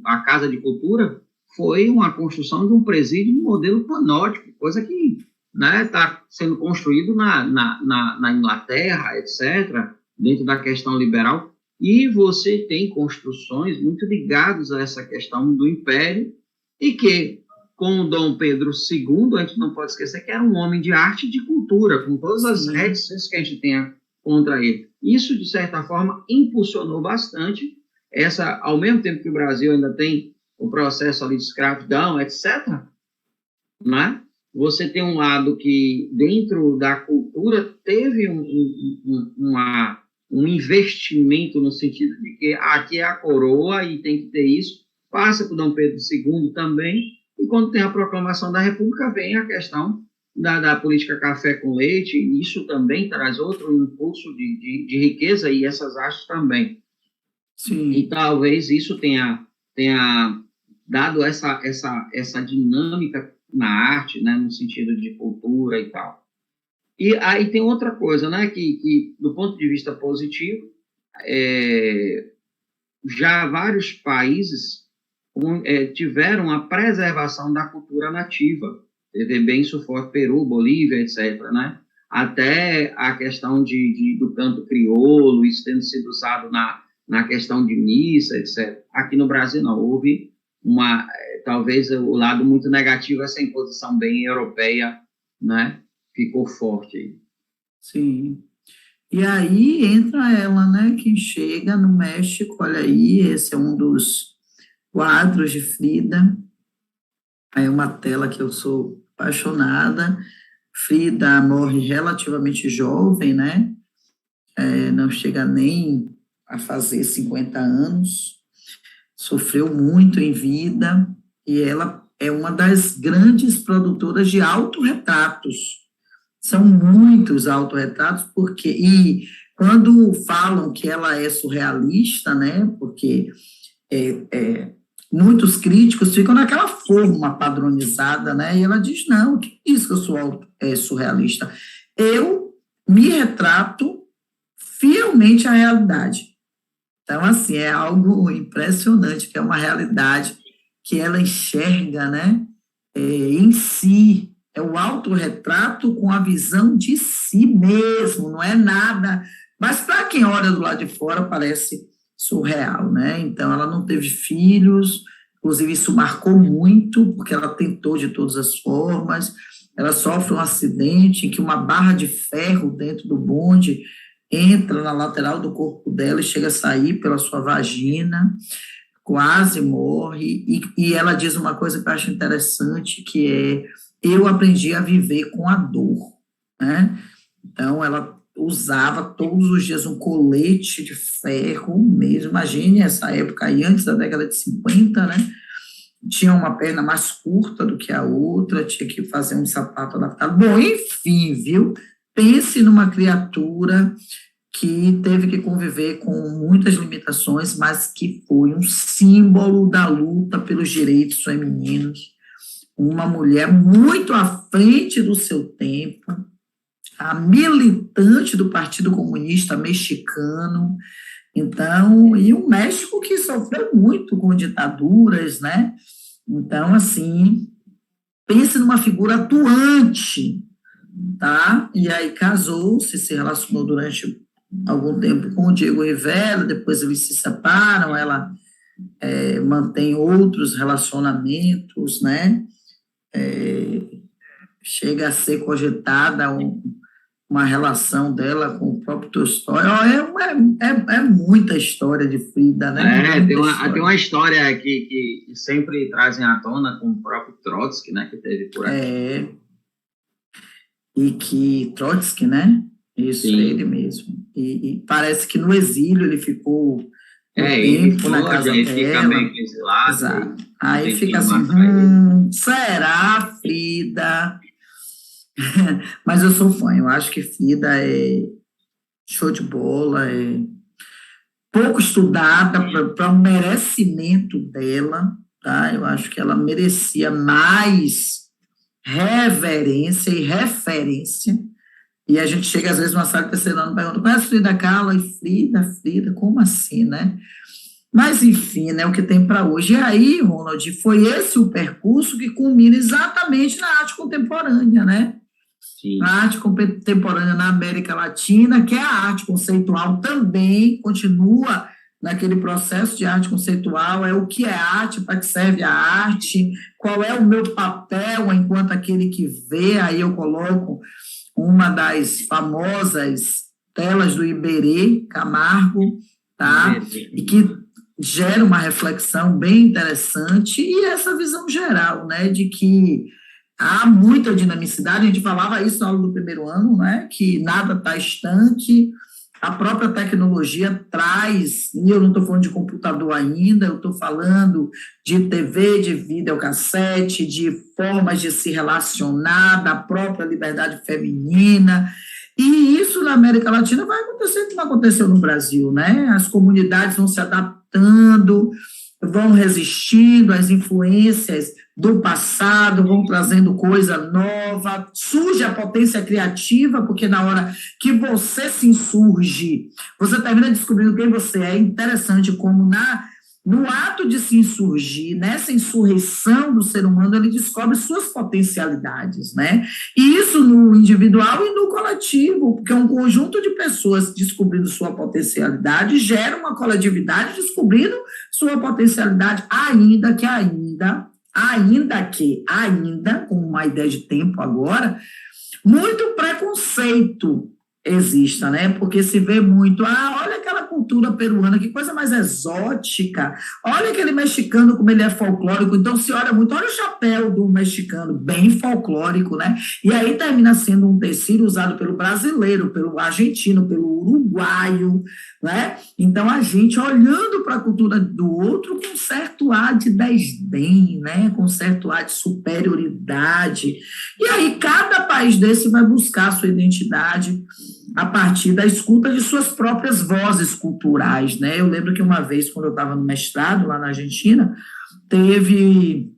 a Casa de Cultura, foi uma construção de um presídio de modelo panóptico, coisa que está sendo construído na Inglaterra, etc., dentro da questão liberal, e você tem construções muito ligadas a essa questão do Império, e que, com o Dom Pedro II, a gente não pode esquecer que era um homem de arte e de cultura, com todas as reticências que a gente tem contra ele. Isso, de certa forma, impulsionou bastante ao mesmo tempo que o Brasil ainda tem o processo ali de escravidão, etc., né? Você tem um lado que, dentro da cultura, teve um investimento no sentido de que aqui é a coroa e tem que ter isso, passa por Dom Pedro II também, e quando tem a proclamação da República, vem a questão da política café com leite, e isso também traz outro impulso de riqueza, e essas artes também. Sim. E talvez isso tenha dado essa dinâmica na arte, né, no sentido de cultura e tal. E aí tem outra coisa, né, que do ponto de vista positivo, já vários países tiveram a preservação da cultura nativa. Teve bem isso forte, Peru, Bolívia, etc., né? Até a questão do canto crioulo, isso tendo sido usado na questão de missa, etc. Aqui no Brasil não, houve talvez o lado muito negativo, essa imposição bem europeia, né? Ficou forte aí. Sim. E aí entra ela, né, que chega no México, olha aí, esse é um dos quadros de Frida, aí é uma tela que eu sou apaixonada. Frida morre relativamente jovem, né, não chega nem a fazer 50 anos, sofreu muito em vida, e ela é uma das grandes produtoras de autorretratos. São muitos autorretratos, e quando falam que ela é surrealista, né, porque muitos críticos ficam naquela forma padronizada, né, e ela diz, não, que isso que eu sou surrealista? Eu me retrato fielmente à realidade. Então, assim, é algo impressionante, que é uma realidade que ela enxerga, né, em si. É o autorretrato com a visão de si mesmo, não é nada. Mas para quem olha do lado de fora, parece surreal, né? Então, ela não teve filhos, inclusive isso marcou muito, porque ela tentou de todas as formas. Ela sofre um acidente em que uma barra de ferro dentro do bonde entra na lateral do corpo dela e chega a sair pela sua vagina, quase morre, e ela diz uma coisa que eu acho interessante, que é: eu aprendi a viver com a dor, né? Então, ela usava todos os dias um colete de ferro mesmo, imagine essa época aí, antes da década de 50, né? Tinha uma perna mais curta do que a outra, tinha que fazer um sapato adaptado. Bom, enfim, viu? Pense numa criatura que teve que conviver com muitas limitações, mas que foi um símbolo da luta pelos direitos femininos, uma mulher muito à frente do seu tempo, a militante do Partido Comunista Mexicano. Então, e o México que sofreu muito com ditaduras, né? Então, assim, pense numa figura atuante, tá? E aí casou-se, se relacionou durante algum tempo com o Diego Rivera, depois eles se separam, ela mantém outros relacionamentos, né? Chega a ser cogitada uma relação dela com o próprio Tolstói. É muita história de Frida, né? Tem uma história que sempre trazem à tona com o próprio Trotsky, né, que teve por aqui. E que Trotsky, né? Isso, Sim. ele mesmo. E parece que no exílio ele ficou tempo na casa dela. Fica meio que exilado. Exato. Aí fica assim, será, Frida? Mas eu sou fã, eu acho que Frida é show de bola, é pouco estudada para o merecimento dela, tá? Eu acho que ela merecia mais reverência e referência, e a gente chega às vezes numa sala de terceiro ano e pergunta, conhece Frida Kahlo? E Frida, como assim, né? Mas, enfim, né, o que tem para hoje. E aí, Ronald, foi esse o percurso que culmina exatamente na arte contemporânea, né? Sim. A arte contemporânea na América Latina, que é a arte conceitual, também continua naquele processo de arte conceitual, é o que é arte, para que serve a arte, qual é o meu papel enquanto aquele que vê, aí eu coloco uma das famosas telas do Iberê Camargo, tá? E que gera uma reflexão bem interessante, e essa visão geral, né, de que há muita dinamicidade, a gente falava isso na aula do primeiro ano, né, que nada está estanque, a própria tecnologia traz, e eu não estou falando de computador ainda, eu estou falando de TV, de videocassete, de formas de se relacionar, da própria liberdade feminina, e isso na América Latina vai acontecer como aconteceu no Brasil, né? As comunidades vão se adaptando, vão resistindo às influências do passado, vão trazendo coisa nova, surge a potência criativa, porque na hora que você se insurge, você termina descobrindo quem você é. Interessante como no ato de se insurgir, nessa insurreição do ser humano, ele descobre suas potencialidades, né? E isso no individual e no coletivo, porque um conjunto de pessoas descobrindo sua potencialidade gera uma coletividade descobrindo sua potencialidade, ainda, com uma ideia de tempo agora, muito preconceito exista, né? Porque se vê muito, olha aquela cultura peruana, que coisa mais exótica, olha aquele mexicano como ele é folclórico, então se olha muito, olha o chapéu do mexicano, bem folclórico, né? E aí termina sendo um tecido usado pelo brasileiro, pelo argentino, pelo uruguaio, né? Então a gente olhando para a cultura do outro com certo ar de desdém, né? Com certo ar de superioridade, e aí cada país desse vai buscar a sua identidade a partir da escuta de suas próprias vozes culturais, né? Eu lembro que uma vez, quando eu estava no mestrado lá na Argentina, teve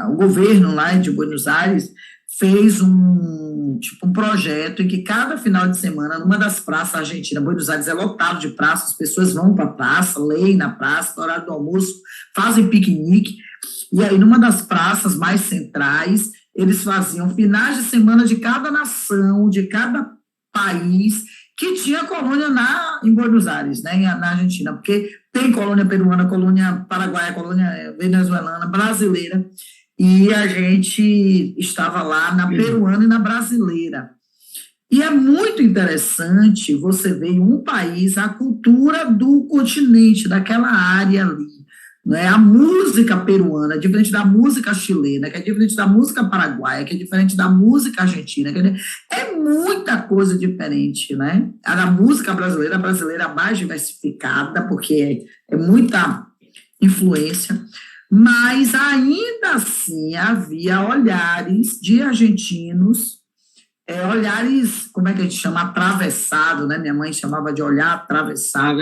o governo lá de Buenos Aires fez um projeto em que cada final de semana, numa das praças argentinas, Buenos Aires é lotado de praças, as pessoas vão para a praça, leem na praça, no horário do almoço, fazem piquenique, e aí numa das praças mais centrais, eles faziam finais de semana de cada nação, de cada país que tinha colônia em Buenos Aires, né, na Argentina, porque tem colônia peruana, colônia paraguaia, colônia venezuelana, brasileira, e a gente estava lá na peruana e na brasileira. E é muito interessante você ver em um país a cultura do continente, daquela área ali. Né? A música peruana é diferente da música chilena, que é diferente da música paraguaia, que é diferente da música argentina, é muita coisa diferente, né? A música brasileira, mais diversificada, porque é muita influência, mas ainda assim havia olhares de argentinos, olhares, como é que a gente chama? Atravessado, né? Minha mãe chamava de olhar atravessado.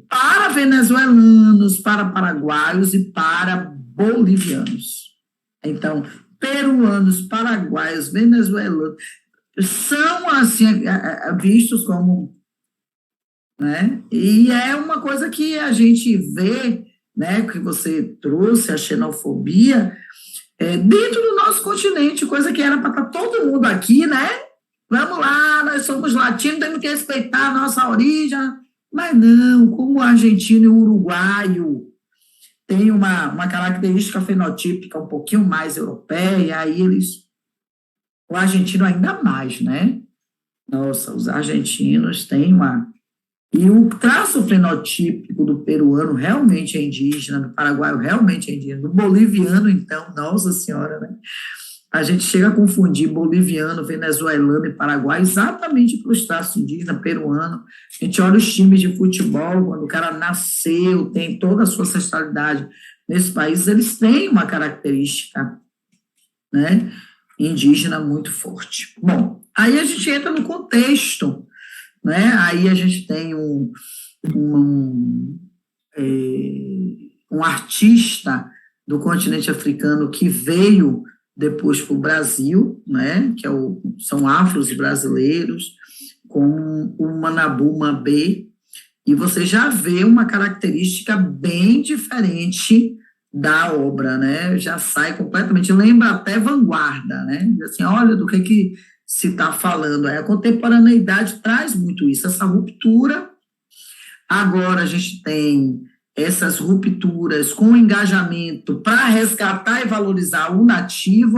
Para venezuelanos, para paraguaios e para bolivianos. Então, peruanos, paraguaios, venezuelanos, são assim, vistos como, né? E é uma coisa que a gente vê, né, que você trouxe, a xenofobia, dentro do nosso continente, coisa que era para estar todo mundo aqui, né? Vamos lá, nós somos latinos, temos que respeitar a nossa origem, mas não, como o argentino e o uruguaio têm uma característica fenotípica um pouquinho mais europeia, aí o argentino ainda mais, né? Nossa, os argentinos têm uma... E o traço fenotípico do peruano realmente é indígena, do paraguaio realmente é indígena, do boliviano, então, nossa senhora, né? A gente chega a confundir boliviano, venezuelano e paraguaio exatamente pelos traços indígenas, peruano. A gente olha os times de futebol, quando o cara nasceu, tem toda a sua ancestralidade nesse país, eles têm uma característica, né, indígena muito forte. Bom, aí a gente entra no contexto, né? Aí a gente tem um artista do continente africano que veio depois para o Brasil, né? Que são afros brasileiros, com o Manabu Mabé, e você já vê uma característica bem diferente da obra, né? Já sai completamente, lembra até vanguarda, né? Assim, olha do que se está falando. A contemporaneidade traz muito isso, essa ruptura. Agora a gente tem essas rupturas com engajamento para resgatar e valorizar o nativo.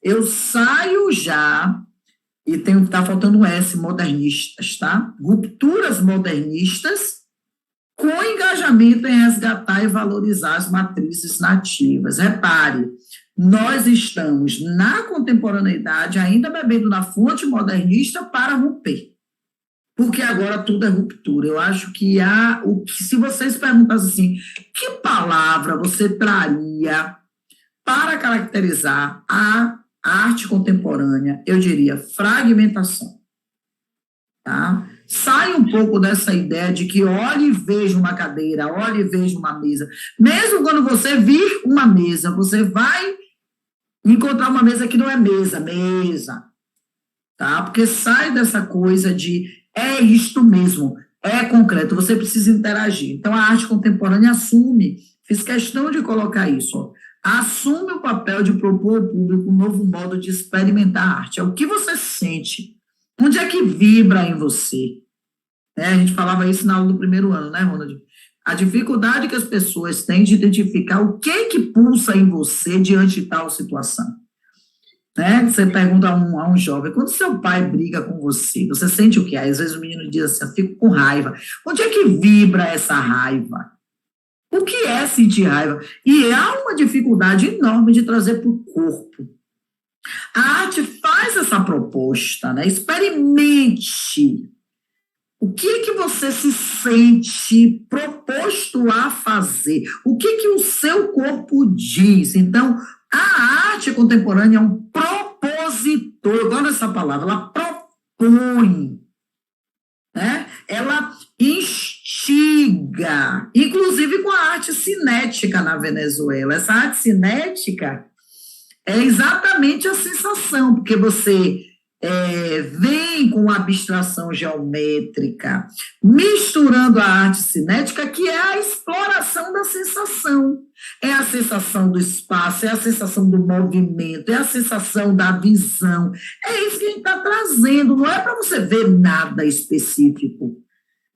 Eu saio já, e está faltando um S, modernistas, tá? Rupturas modernistas com engajamento em resgatar e valorizar as matrizes nativas. Repare, nós estamos na contemporaneidade ainda bebendo na fonte modernista para romper, porque agora tudo é ruptura. Eu acho que se vocês perguntassem assim, que palavra você traria para caracterizar a arte contemporânea, eu diria fragmentação, tá? Sai um pouco dessa ideia de que olhe e veja uma cadeira, olhe e veja uma mesa. Mesmo quando você vir uma mesa, você vai encontrar uma mesa que não é mesa, tá? Porque sai dessa coisa de é isto mesmo, é concreto, você precisa interagir. Então, a arte contemporânea assume, fiz questão de colocar isso, ó, assume o papel de propor ao público um novo modo de experimentar a arte. É o que você sente, onde é que vibra em você? A gente falava isso na aula do primeiro ano, né, Ronald? A dificuldade que as pessoas têm de identificar o que pulsa em você diante de tal situação. Né? Você pergunta a um jovem, quando seu pai briga com você, você sente o quê? Às vezes o menino diz assim, eu fico com raiva. Onde é que vibra essa raiva? O que é sentir raiva? E há uma dificuldade enorme de trazer para o corpo. A arte faz essa proposta, né? Experimente. O que você se sente proposto a fazer? O que o seu corpo diz? Então, a arte contemporânea é um propositor, eu gosto dessa palavra, ela propõe, né? Ela instiga, inclusive com a arte cinética na Venezuela. Essa arte cinética é exatamente a sensação, porque você vem com abstração geométrica, misturando a arte cinética, que é a exploração da sensação. É a sensação do espaço, é a sensação do movimento, é a sensação da visão. É isso que a gente está trazendo, não é para você ver nada específico,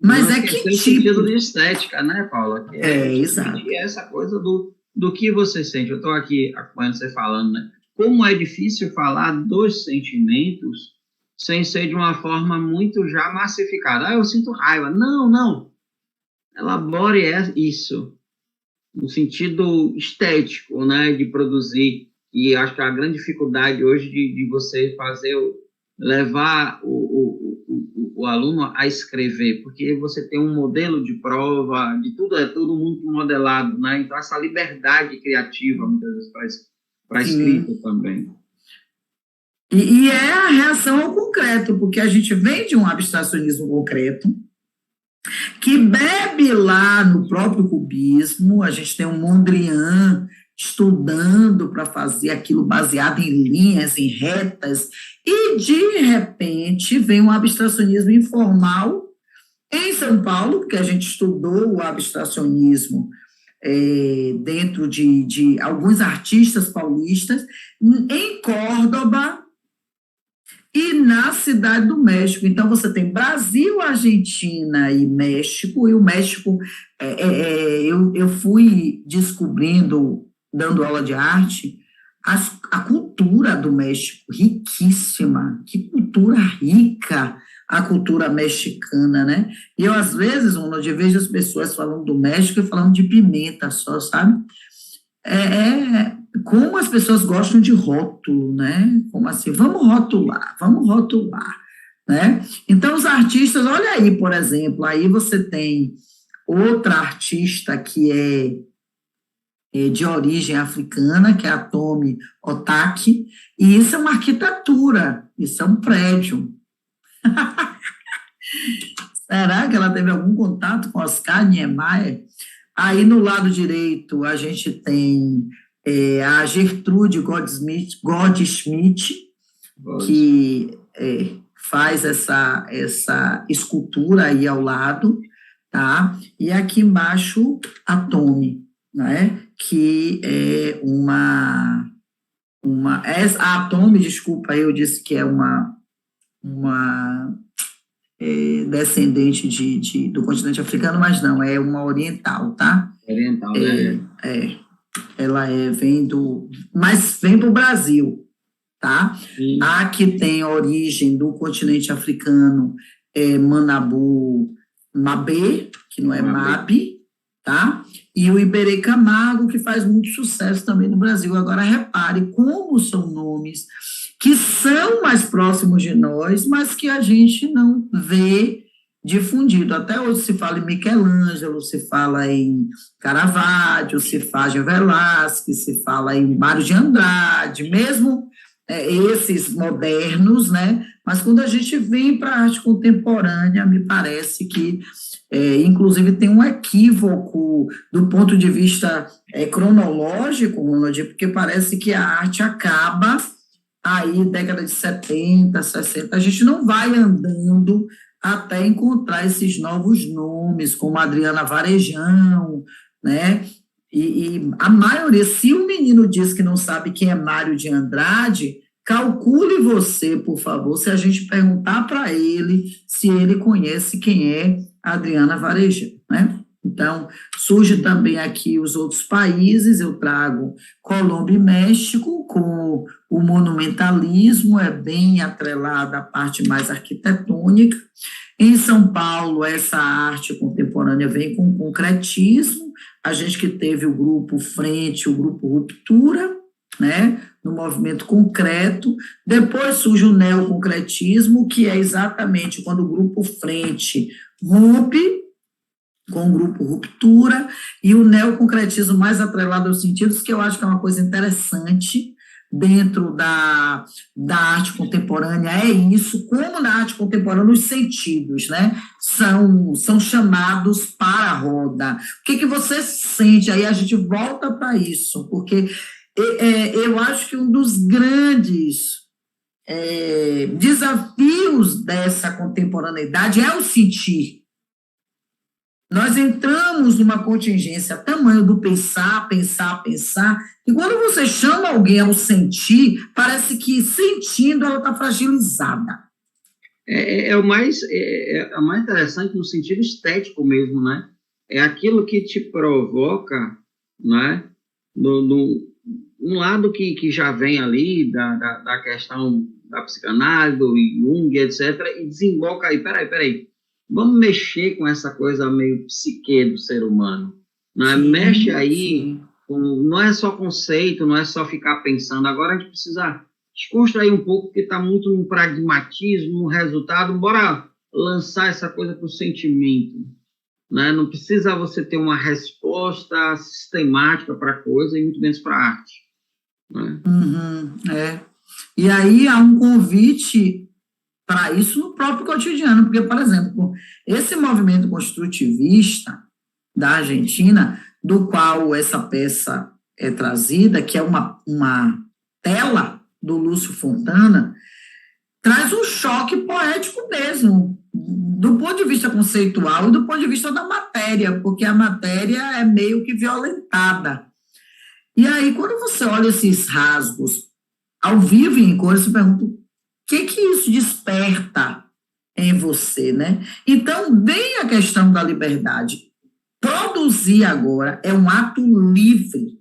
mas não, é que tem tipo... sentido de estética, né, Paula? Exato. E essa coisa do que você sente. Eu estou aqui acompanhando você falando, né? Como é difícil falar dos sentimentos sem ser de uma forma muito já massificada. Eu sinto raiva. Não. Elabore isso no sentido estético, né, de produzir. E acho que a grande dificuldade hoje de você levar o aluno a escrever, porque você tem um modelo de prova, de tudo é tudo muito modelado, né? Então essa liberdade criativa muitas vezes para a escrita também. E é a reação ao concreto, porque a gente vem de um abstracionismo concreto, que bebe lá no próprio cubismo. A gente tem um Mondrian, estudando para fazer aquilo baseado em linhas, em retas, e de repente vem um abstracionismo informal em São Paulo, porque a gente estudou o abstracionismo dentro de alguns artistas paulistas, em Córdoba e na Cidade do México. Então, você tem Brasil, Argentina e México, e o México, eu fui descobrindo, dando aula de arte, a cultura do México, riquíssima, que cultura rica a cultura mexicana, né? E eu, às vezes, eu vejo as pessoas falando do México e falando de pimenta só, sabe? Como as pessoas gostam de rótulo, né? Como assim, vamos rotular, né? Então, os artistas, olha aí, por exemplo, aí você tem outra artista que é de origem africana, que é a Tomi Otaki, e isso é uma arquitetura, isso é um prédio. Será que ela teve algum contato com Oscar Niemeyer? Aí, no lado direito, a gente tem a Gertrude Goldschmidt, que faz essa escultura aí ao lado, tá? E aqui embaixo, a Tomi, né? Que é a Tomi, desculpa, eu disse que é uma descendente do continente africano, mas não, é uma oriental, tá? Oriental, né? Ela mas vem do Brasil, tá? Sim. A que tem origem do continente africano é Manabu Mabê, que não é Mabe, tá? E o Iberê Camargo, que faz muito sucesso também no Brasil. Agora, repare como são nomes que são mais próximos de nós, mas que a gente não vê difundido. Até hoje se fala em Michelangelo, se fala em Caravaggio, se fala em Velázquez, se fala em Mário de Andrade, mesmo esses modernos, né? Mas quando a gente vem para a arte contemporânea, me parece que, inclusive, tem um equívoco do ponto de vista cronológico, Ronald, porque parece que a arte acaba aí, década de 70, 60, a gente não vai andando até encontrar esses novos nomes, como Adriana Varejão, né? E a maioria, se o menino diz que não sabe quem é Mário de Andrade, calcule você, por favor, se a gente perguntar para ele se ele conhece quem é Adriana Varejão, né? Então, surge também aqui os outros países, eu trago Colômbia e México, com o monumentalismo, é bem atrelada à parte mais arquitetônica. Em São Paulo, essa arte contemporânea vem com concretismo, a gente que teve o grupo Frente, o grupo Ruptura, né, no movimento concreto. Depois surge o neoconcretismo, que é exatamente quando o grupo Frente rompe com o grupo Ruptura, e o neoconcretismo mais atrelado aos sentidos, que eu acho que é uma coisa interessante dentro da arte contemporânea, é isso, como na arte contemporânea os sentidos, né, são chamados para a roda. O que você sente? Aí a gente volta para isso, porque eu acho que um dos grandes desafios dessa contemporaneidade é o sentir. Nós entramos numa contingência tamanho do pensar, e quando você chama alguém ao sentir, parece que sentindo ela está fragilizada. É o mais interessante no sentido estético mesmo, né? É aquilo que te provoca, né? Um lado que já vem ali da questão da psicanálise, do Jung, etc., e desemboca aí, peraí. Vamos mexer com essa coisa meio psique do ser humano. Né? Sim, mexe aí, não é só conceito, não é só ficar pensando. Agora a gente precisa desconstruir um pouco, porque está muito no pragmatismo, no resultado. Bora lançar essa coisa para o sentimento. Né? Não precisa você ter uma resposta sistemática para a coisa, e muito menos para a arte. Né? E aí há um convite para isso no próprio cotidiano, porque, por exemplo, esse movimento construtivista da Argentina, do qual essa peça é trazida, que é uma tela do Lúcio Fontana, traz um choque poético mesmo, do ponto de vista conceitual e do ponto de vista da matéria, porque a matéria é meio que violentada. E aí, quando você olha esses rasgos ao vivo e em cor, você pergunta o que isso desperta em você, né? Então, vem a questão da liberdade. Produzir agora é um ato livre,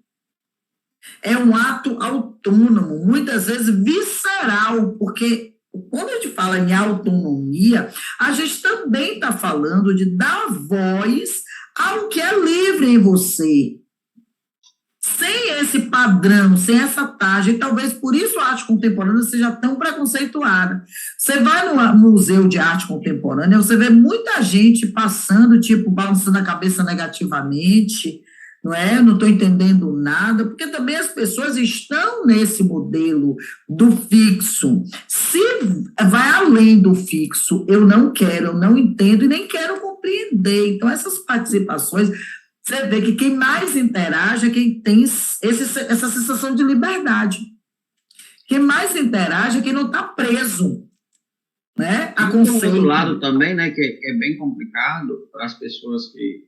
é um ato autônomo, muitas vezes visceral, porque quando a gente fala em autonomia, a gente também está falando de dar voz ao que é livre em você. Sem esse padrão, sem essa taxa, e talvez por isso a arte contemporânea seja tão preconceituada. Você vai no museu de arte contemporânea, você vê muita gente passando, tipo, balançando a cabeça negativamente, não é? Não estou entendendo nada, porque também as pessoas estão nesse modelo do fixo. Se vai além do fixo, eu não quero, eu não entendo e nem quero compreender. Então, essas participações, você vê que quem mais interage é quem tem essa sensação de liberdade. Quem mais interage é quem não está preso, né, a conceito. Tem um outro lado também, né, que é bem complicado para as pessoas que,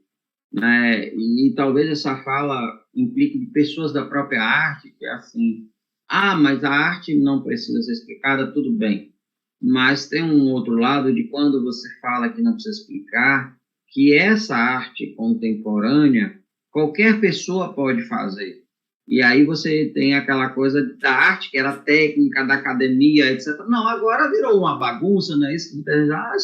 né, e talvez essa fala implique de pessoas da própria arte, que é assim, mas a arte não precisa ser explicada, tudo bem. Mas tem um outro lado de quando você fala que não precisa explicar, que essa arte contemporânea qualquer pessoa pode fazer. E aí você tem aquela coisa da arte, que era técnica, da academia, etc. Não, agora virou uma bagunça, né? Isso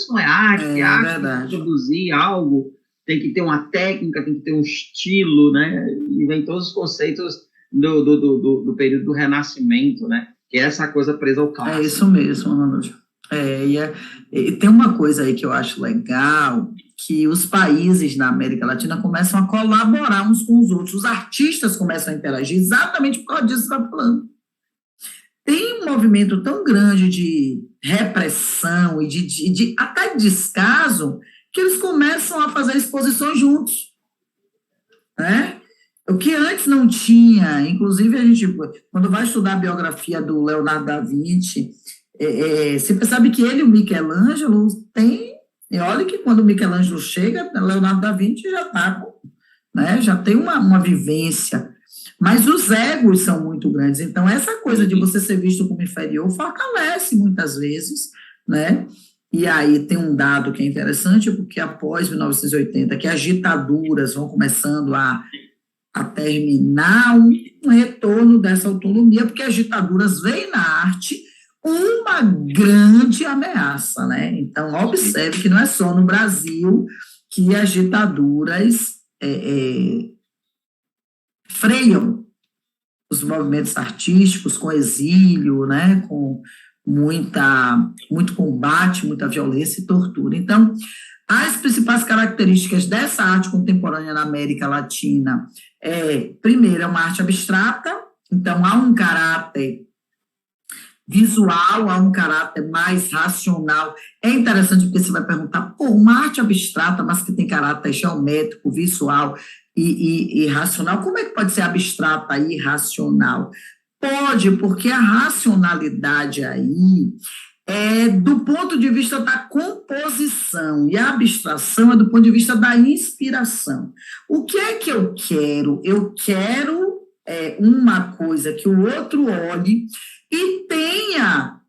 não é arte, arte tem que produzir algo, tem que ter uma técnica, tem que ter um estilo, né? E vem todos os conceitos do período do Renascimento, né? Que é essa coisa presa ao clássico. É isso mesmo, Ronald. E tem uma coisa aí que eu acho legal, que os países na América Latina começam a colaborar uns com os outros, os artistas começam a interagir exatamente por causa disso que você está falando. Tem um movimento tão grande de repressão e de até descaso, que eles começam a fazer exposições juntos, né? O que antes não tinha, inclusive a gente, quando vai estudar a biografia do Leonardo da Vinci, você percebe que ele e o Michelangelo têm. E olha que quando o Michelangelo chega, Leonardo da Vinci já está, né, já tem uma vivência. Mas os egos são muito grandes. Então, essa coisa de você ser visto como inferior fortalece muitas vezes, né? E aí tem um dado que é interessante, porque após 1980, que as ditaduras vão começando a terminar um retorno dessa autonomia, porque as ditaduras veem na arte uma grande ameaça, né? Então, observe que não é só no Brasil que as ditaduras freiam os movimentos artísticos com exílio, né? Com muito combate, muita violência e tortura. Então, as principais características dessa arte contemporânea na América Latina primeiro, é uma arte abstrata, então há um caráter visual, há um caráter mais racional. É interessante porque você vai perguntar, uma arte abstrata, mas que tem caráter geométrico, visual e racional, como é que pode ser abstrata e racional? Pode, porque a racionalidade aí é do ponto de vista da composição, e a abstração é do ponto de vista da inspiração. O que é que eu quero? Eu quero uma coisa que o outro olhe e tenha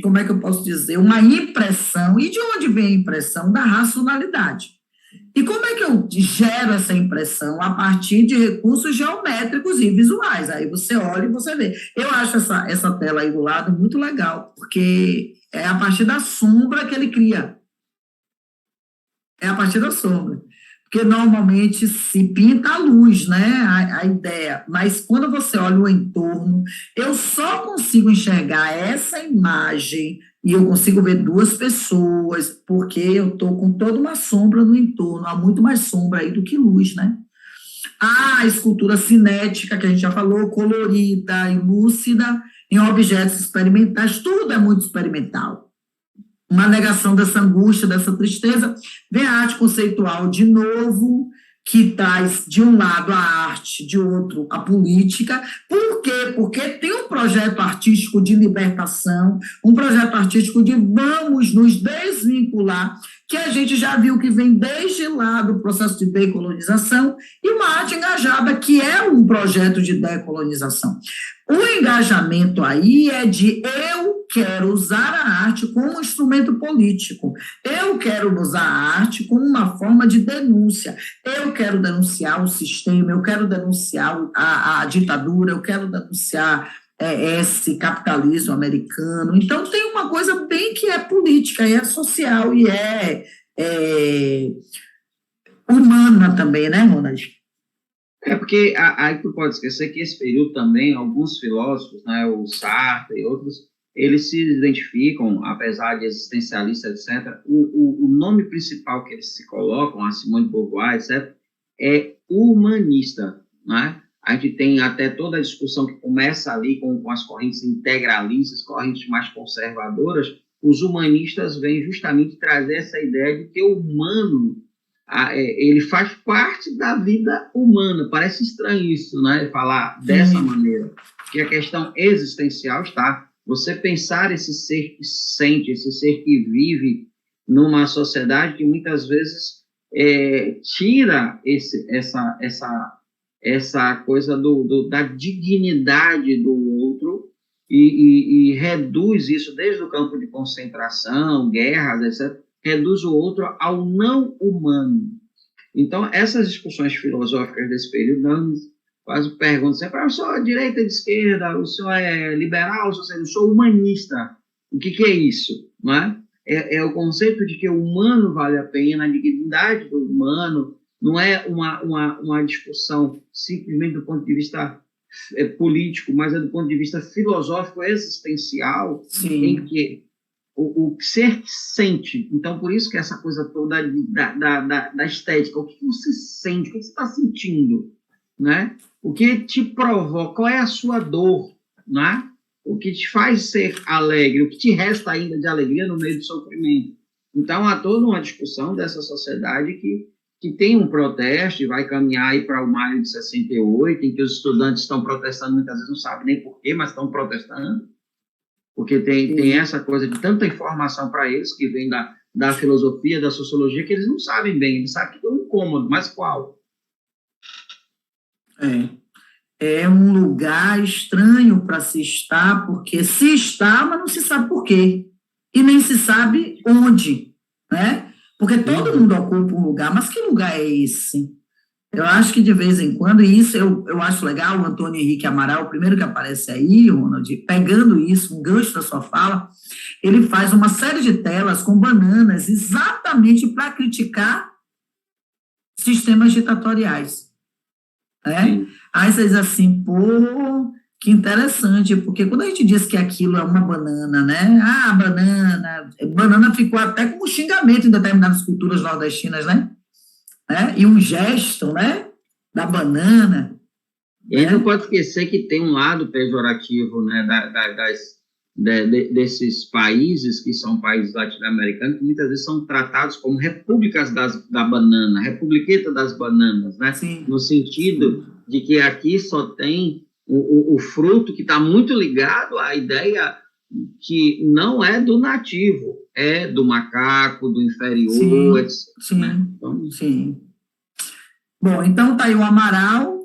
como é que eu posso dizer, uma impressão. E de onde vem a impressão? Da racionalidade. E como é que eu gero essa impressão? A partir de recursos geométricos e visuais. Aí você olha e você vê. Eu acho essa tela aí do lado muito legal, porque é a partir da sombra que ele cria. É a partir da sombra. Porque normalmente se pinta a luz, né? A ideia. Mas quando você olha o entorno, eu só consigo enxergar essa imagem e eu consigo ver duas pessoas, porque eu estou com toda uma sombra no entorno. Há muito mais sombra aí do que luz, né? A escultura cinética, que a gente já falou, colorida e lúcida, em objetos experimentais, tudo é muito experimental. Uma negação dessa angústia, dessa tristeza. Vem a arte conceitual de novo, que traz de um lado a arte, de outro a política. Por quê? Porque tem um projeto artístico de libertação, um projeto artístico de vamos nos desvincular, que a gente já viu que vem desde lá do processo de decolonização, e uma arte engajada, que é um projeto de decolonização. O engajamento aí é de eu quero usar a arte como um instrumento político, eu quero usar a arte como uma forma de denúncia, eu quero denunciar o sistema, eu quero denunciar a ditadura, eu quero denunciar esse capitalismo americano. Então, tem uma coisa bem que é política, e é social, e é humana também, né, Ronald? Porque aí tu pode esquecer que esse período também, alguns filósofos, né, o Sartre e outros, eles se identificam, apesar de existencialistas, etc., o nome principal que eles se colocam, a Simone de Beauvoir, etc., é humanista, né? A gente tem até toda a discussão que começa ali com as correntes integralistas, correntes mais conservadoras. Os humanistas vêm justamente trazer essa ideia de que o humano ele faz parte da vida humana. Parece estranho isso, né? Falar dessa maneira, que a questão existencial está. Você pensar esse ser que sente, esse ser que vive numa sociedade que muitas vezes tira essa coisa da dignidade do outro e reduz isso desde o campo de concentração, guerras, etc., reduz o outro ao não humano. Então, essas discussões filosóficas desse período, nós quase perguntam sempre, o senhor é direita ou de esquerda, o senhor é liberal, o senhor é humanista. O que é isso? Não é? É o conceito de que o humano vale a pena, a dignidade do humano, não é uma discussão simplesmente do ponto de vista político, mas é do ponto de vista filosófico, existencial, Sim. em que o ser que sente. Então, por isso que essa coisa toda da estética, o que você sente, o que você está sentindo, né? O que te provoca, qual é a sua dor, né? O que te faz ser alegre, o que te resta ainda de alegria no meio do sofrimento. Então, há toda uma discussão dessa sociedade que tem um protesto e vai caminhar aí para o maio de 68, em que os estudantes estão protestando, muitas vezes não sabem nem porquê, mas estão protestando, porque tem essa coisa de tanta informação para eles, que vem da filosofia, da sociologia, que eles não sabem bem, eles sabem que tem um incômodo, mas qual? É um lugar estranho para se estar, porque se está, mas não se sabe por quê, e nem se sabe onde, né? Porque todo mundo ocupa um lugar, mas que lugar é esse? Eu acho que de vez em quando, e isso eu acho legal, o Antônio Henrique Amaral, o primeiro que aparece aí, Ronald, pegando isso, um gancho da sua fala, ele faz uma série de telas com bananas exatamente para criticar sistemas ditatoriais. Né? Aí você diz assim, pô, que interessante, porque quando a gente diz que aquilo é uma banana, né? Ah, banana ficou até como xingamento em determinadas culturas nordestinas, né? E um gesto, né, da banana. E a gente não pode esquecer que tem um lado pejorativo, né, desses países que são países latino-americanos, que muitas vezes são tratados como repúblicas da banana, republiqueta das bananas, né? Sim. No sentido de que aqui só tem o fruto que está muito ligado à ideia que não é do nativo, é do macaco, do inferior, etc. Sim, né? Então, sim. Bom, então tá aí o Amaral,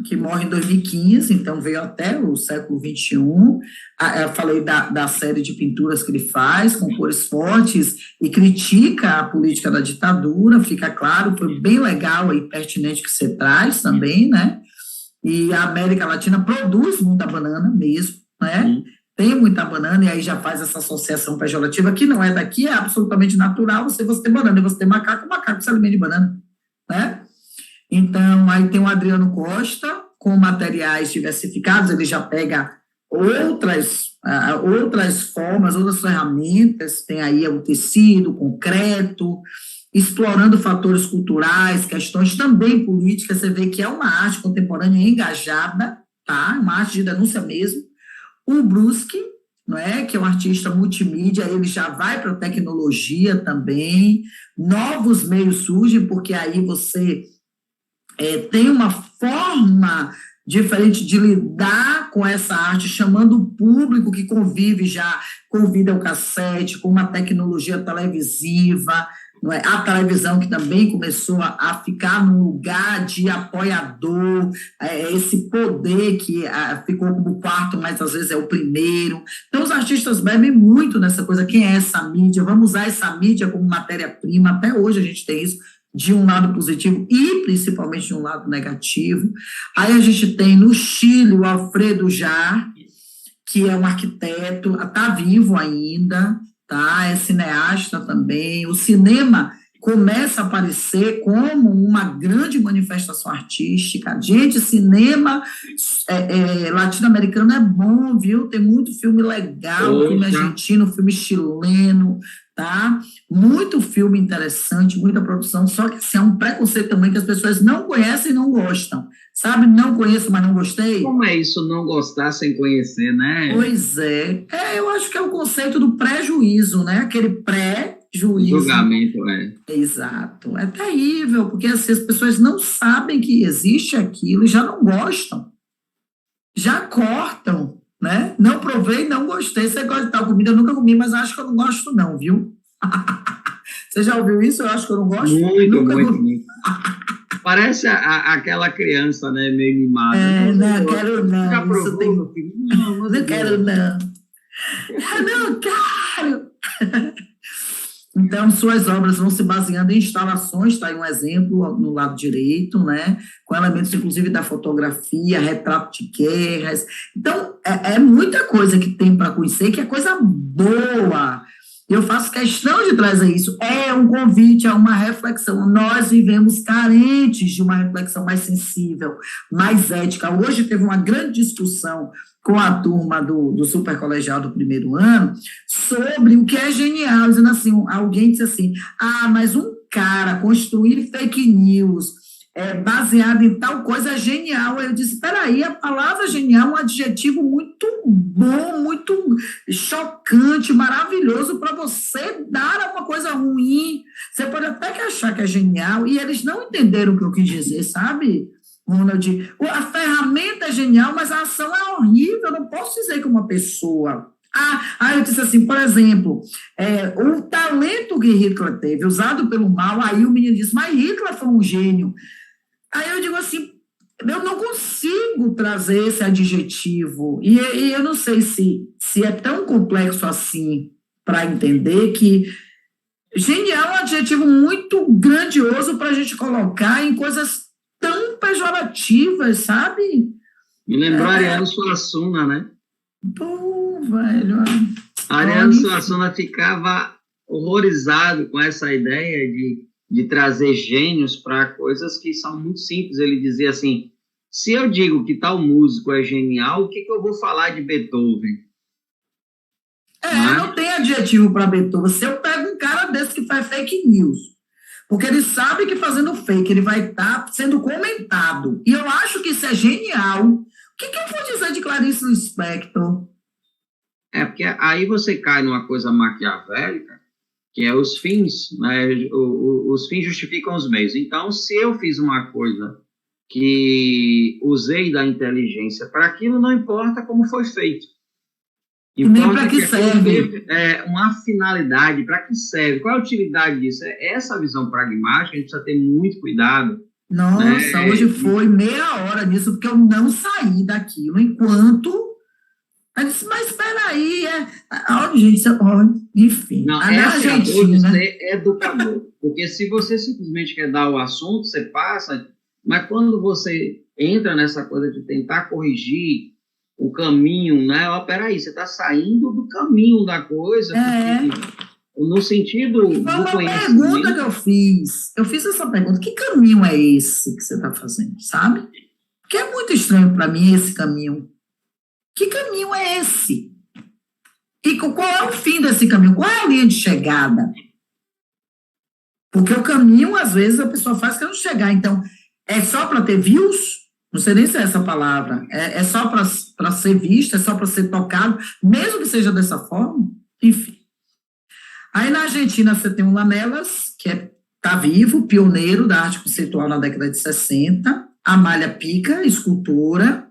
que morre em 2015, então veio até o século XXI. Eu falei da série de pinturas que ele faz, com cores fortes, e critica a política da ditadura, fica claro, foi bem legal e pertinente que você traz também, né? E a América Latina produz muita banana mesmo, né? Tem muita banana, e aí já faz essa associação pejorativa, que não é daqui, é absolutamente natural, você ter banana, e você ter macaco se alimenta de banana, né? Então, aí tem o Adriano Costa, com materiais diversificados, ele já pega outras formas, outras ferramentas, tem aí o tecido, o concreto, explorando fatores culturais, questões também políticas, você vê que é uma arte contemporânea engajada, tá? Uma arte de denúncia mesmo. O Bruschi, não é? Que é um artista multimídia, ele já vai para a tecnologia também, novos meios surgem, porque aí você tem uma forma diferente de lidar com essa arte, chamando o público que convive já com videocassete, com uma tecnologia televisiva, não é? A televisão que também começou a ficar num lugar de apoiador, esse poder que ficou como quarto, mas às vezes é o primeiro. Então, os artistas bebem muito nessa coisa, quem é essa mídia? Vamos usar essa mídia como matéria-prima, até hoje a gente tem isso, de um lado positivo e principalmente de um lado negativo. Aí a gente tem no Chile o Alfredo Jar, que é um arquiteto, está vivo ainda, tá? É cineasta também. O cinema começa a aparecer como uma grande manifestação artística. Gente, cinema latino-americano é bom, viu? Tem muito filme legal, filme argentino, filme chileno, tá? Muito filme interessante, muita produção, só que assim, é um preconceito também que as pessoas não conhecem e não gostam. Sabe, não conheço, mas não gostei. Como é isso, não gostar sem conhecer, né? Pois é. Eu acho que é o conceito do prejuízo, né? Aquele pré-juízo. Julgamento, Exato. É terrível, porque assim, as pessoas não sabem que existe aquilo e já não gostam. Já cortam, né? Não provei, não gostei. Você gosta de tal comida? Eu nunca comi, mas acho que eu não gosto não, viu? Você já ouviu isso? Eu acho que eu não gosto. Muito. Parece aquela criança, né, meio mimada. Não quero não. Já provou, tem... meu filho? Não quero não. Não quero. Então, suas obras vão se baseando em instalações, está aí um exemplo no lado direito, né, com elementos, inclusive, da fotografia, retrato de guerras. Então, é muita coisa que tem para conhecer, que é coisa boa. Eu faço questão de trazer isso. É um convite a uma reflexão. Nós vivemos carentes de uma reflexão mais sensível, mais ética. Hoje teve uma grande discussão com a turma do super colegial do primeiro ano sobre o que é genial. Dizendo assim, alguém disse assim, mas um cara construir fake news baseado em tal coisa é genial. Eu disse, peraí, a palavra genial é um adjetivo muito bom, muito chocante, maravilhoso para você dar a uma coisa ruim. Você pode até achar que é genial, e eles não entenderam o que eu quis dizer, sabe, Ronald? A ferramenta é genial, mas a ação é horrível. Eu não posso dizer que uma pessoa... eu disse assim, por exemplo, o talento que Hitler teve, usado pelo mal, aí o menino disse, mas Hitler foi um gênio. Aí eu digo assim, eu não consigo trazer esse adjetivo, e eu não sei se é tão complexo assim para entender que genial é um adjetivo muito grandioso para a gente colocar em coisas tão pejorativas, sabe? Me lembrou Ariano Suassuna, né? Pô, velho. Ariano Suassuna ficava horrorizado com essa ideia de trazer gênios para coisas que são muito simples. Ele dizia assim, se eu digo que tal músico é genial, o que eu vou falar de Beethoven? Não tem adjetivo para Beethoven. Se eu pego um cara desse que faz fake news, porque ele sabe que fazendo fake ele vai estar sendo comentado, e eu acho que isso é genial, o que eu vou dizer de Clarice Lispector? Porque aí você cai numa coisa maquiavélica, que é os fins, né? Os fins justificam os meios. Então, se eu fiz uma coisa que usei da inteligência para aquilo, não importa como foi feito. Nem para que serve. Uma finalidade, para que serve? Qual é a utilidade disso? Essa visão pragmática, a gente precisa ter muito cuidado. Nossa, hoje foi meia hora nisso, porque eu não saí daquilo enquanto... Eu disse, mas espera aí, gente, enfim. Não, essa é de ser educador, porque se você simplesmente quer dar o assunto, você passa, mas quando você entra nessa coisa de tentar corrigir o caminho, né? Peraí, você está saindo do caminho da coisa, no sentido do conhecimento. Foi uma pergunta que eu fiz. Eu fiz essa pergunta, que caminho é esse que você está fazendo, sabe? Porque é muito estranho para mim esse caminho. Que caminho é esse? E qual é o fim desse caminho? Qual é a linha de chegada? Porque o caminho, às vezes, a pessoa faz querendo chegar. Então, é só para ter views? Não sei nem se é essa palavra. É só para ser visto, é só para ser tocado, mesmo que seja dessa forma? Enfim. Aí, na Argentina, você tem o Lamelas, que é está vivo, pioneiro da arte conceitual na década de 60. A Amália Pica, escultora,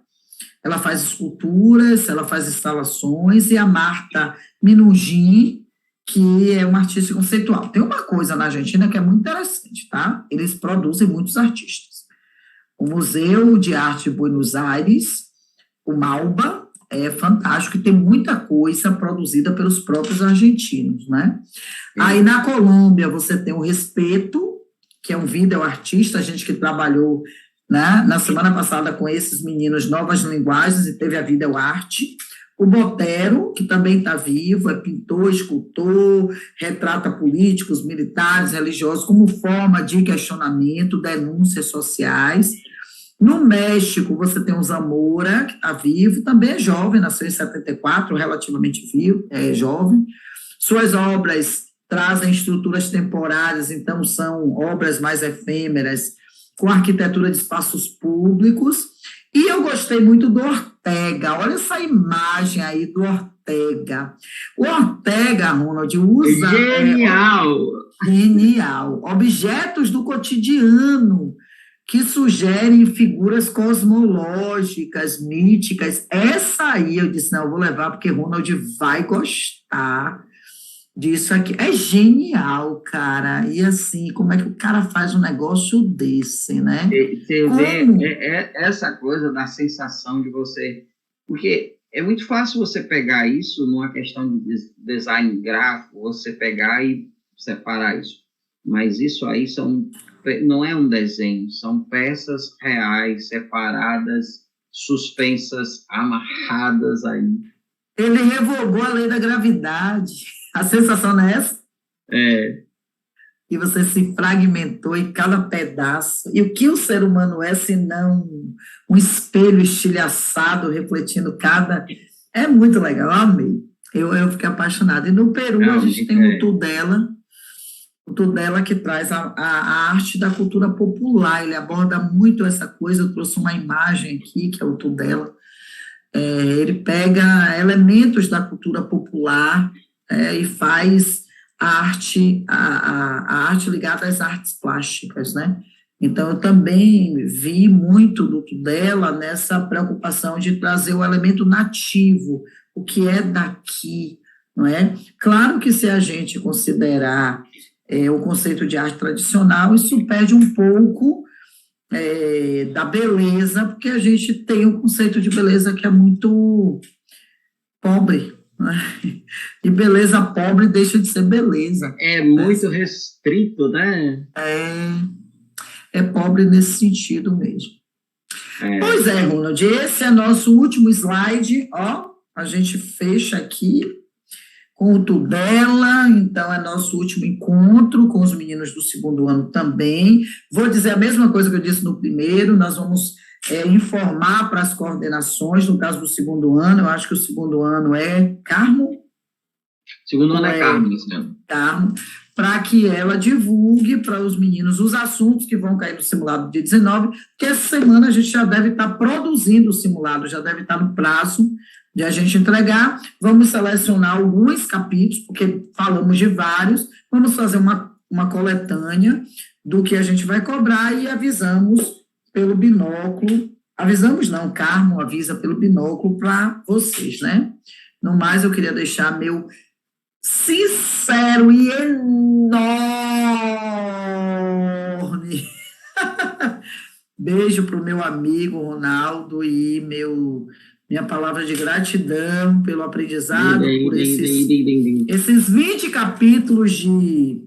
ela faz esculturas, ela faz instalações, e a Marta Minugin, que é uma artista conceitual. Tem uma coisa na Argentina que é muito interessante, tá? Eles produzem muitos artistas. O Museu de Arte de Buenos Aires, o MAUBA, é fantástico, e tem muita coisa produzida pelos próprios argentinos, né? Aí, na Colômbia, você tem o Respeto, que é um videoartista, a gente que trabalhou, né, na semana passada com esses meninos Novas Linguagens, e teve a videoarte. O Botero, que também está vivo, é pintor, escultor, retrata políticos, militares, religiosos, como forma de questionamento, denúncias sociais. No México, você tem o Zamora, que está vivo, também é jovem, nasceu em 74, relativamente vivo, é jovem. Suas obras trazem estruturas temporárias, então são obras mais efêmeras, com arquitetura de espaços públicos. E eu gostei muito do Ortega. Olha essa imagem aí do Ortega. O Ortega, Ronald, usa... Genial! Genial. Objetos do cotidiano que sugerem figuras cosmológicas, míticas. Essa aí eu disse, não, eu vou levar porque Ronald vai gostar disso aqui. É genial, cara. E assim, como é que o cara faz um negócio desse, né? Você vê essa coisa da sensação de você... Porque é muito fácil você pegar isso numa questão de design gráfico, você pegar e separar isso. Mas isso aí não é um desenho, são peças reais, separadas, suspensas, amarradas aí. Ele revogou a lei da gravidade. A sensação não é essa? É. E você se fragmentou em cada pedaço. E o que o ser humano é, se não um espelho estilhaçado, refletindo cada... É muito legal, eu amei. Eu fiquei apaixonada. E no Peru, a gente tem o Tudela, que traz a arte da cultura popular. Ele aborda muito essa coisa. Eu trouxe uma imagem aqui, que é o Tudela. Ele pega elementos da cultura popular e faz a arte ligada às artes plásticas, né? Então, eu também vi muito do Tudela nessa preocupação de trazer o elemento nativo, o que é daqui, não é? Claro que se a gente considerar o conceito de arte tradicional, isso perde um pouco da beleza, porque a gente tem um conceito de beleza que é muito pobre, né? E beleza pobre deixa de ser beleza. É muito restrito, né? É pobre nesse sentido mesmo. Pois é, Ronald, esse é nosso último slide, ó, a gente fecha aqui com o Tudela, então é nosso último encontro com os meninos do segundo ano também. Vou dizer a mesma coisa que eu disse no primeiro, nós vamos informar para as coordenações, no caso do segundo ano, eu acho que o segundo ano é Carmo? Segundo ano é Carmo, esse ano. Carmo, para que ela divulgue para os meninos os assuntos que vão cair no simulado dia 19, porque essa semana a gente já deve estar produzindo o simulado, já deve estar no prazo de a gente entregar. Vamos selecionar alguns capítulos, porque falamos de vários, vamos fazer uma coletânea do que a gente vai cobrar e avisamos pelo binóculo, avisamos não, Carmo avisa pelo binóculo para vocês, né? No mais, eu queria deixar meu sincero e enorme beijo para o meu amigo Ronaldo e minha palavra de gratidão pelo aprendizado, por esses 20 capítulos de...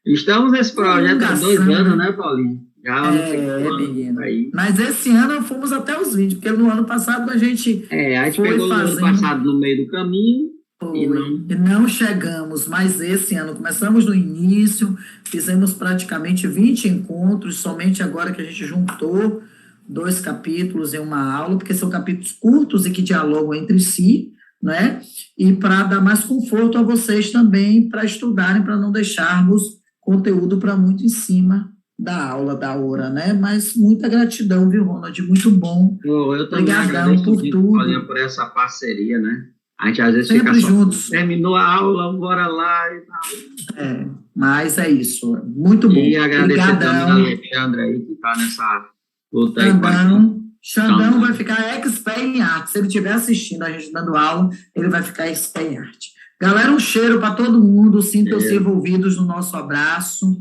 Estamos nesse projeto há 2 anos, né, Paulinho? Já menino. Mas esse ano fomos até os 20, porque no ano passado a gente a gente pegou no ano passado no meio do caminho e não chegamos, mas esse ano começamos no início, fizemos praticamente 20 encontros, somente agora que a gente juntou 2 capítulos em uma aula, porque são capítulos curtos e que dialogam entre si, né? E para dar mais conforto a vocês também, para estudarem, para não deixarmos conteúdo para muito em cima da aula, da hora, né? Mas muita gratidão, viu, Ronald? Muito bom. Eu também agradeço por tudo. Por essa parceria, né? A gente às vezes Sempre fica só, juntos. terminou a aula, bora lá e tal. Mas é isso. Muito bom. E agradecer também a Obrigadão. Alexandra aí, que está nessa luta aí com a gente. Xandão vai ficar expert em arte. Se ele estiver assistindo a gente dando aula, ele vai ficar expert em arte. Galera, um cheiro para todo mundo. Sintam-se envolvidos no nosso abraço.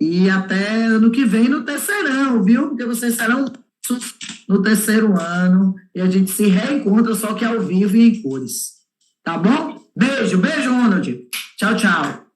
E até ano que vem no terceirão, viu? Porque vocês serão no terceiro ano. E a gente se reencontra, só que ao vivo e em cores. Tá bom? Beijo, Ronald. Tchau, tchau.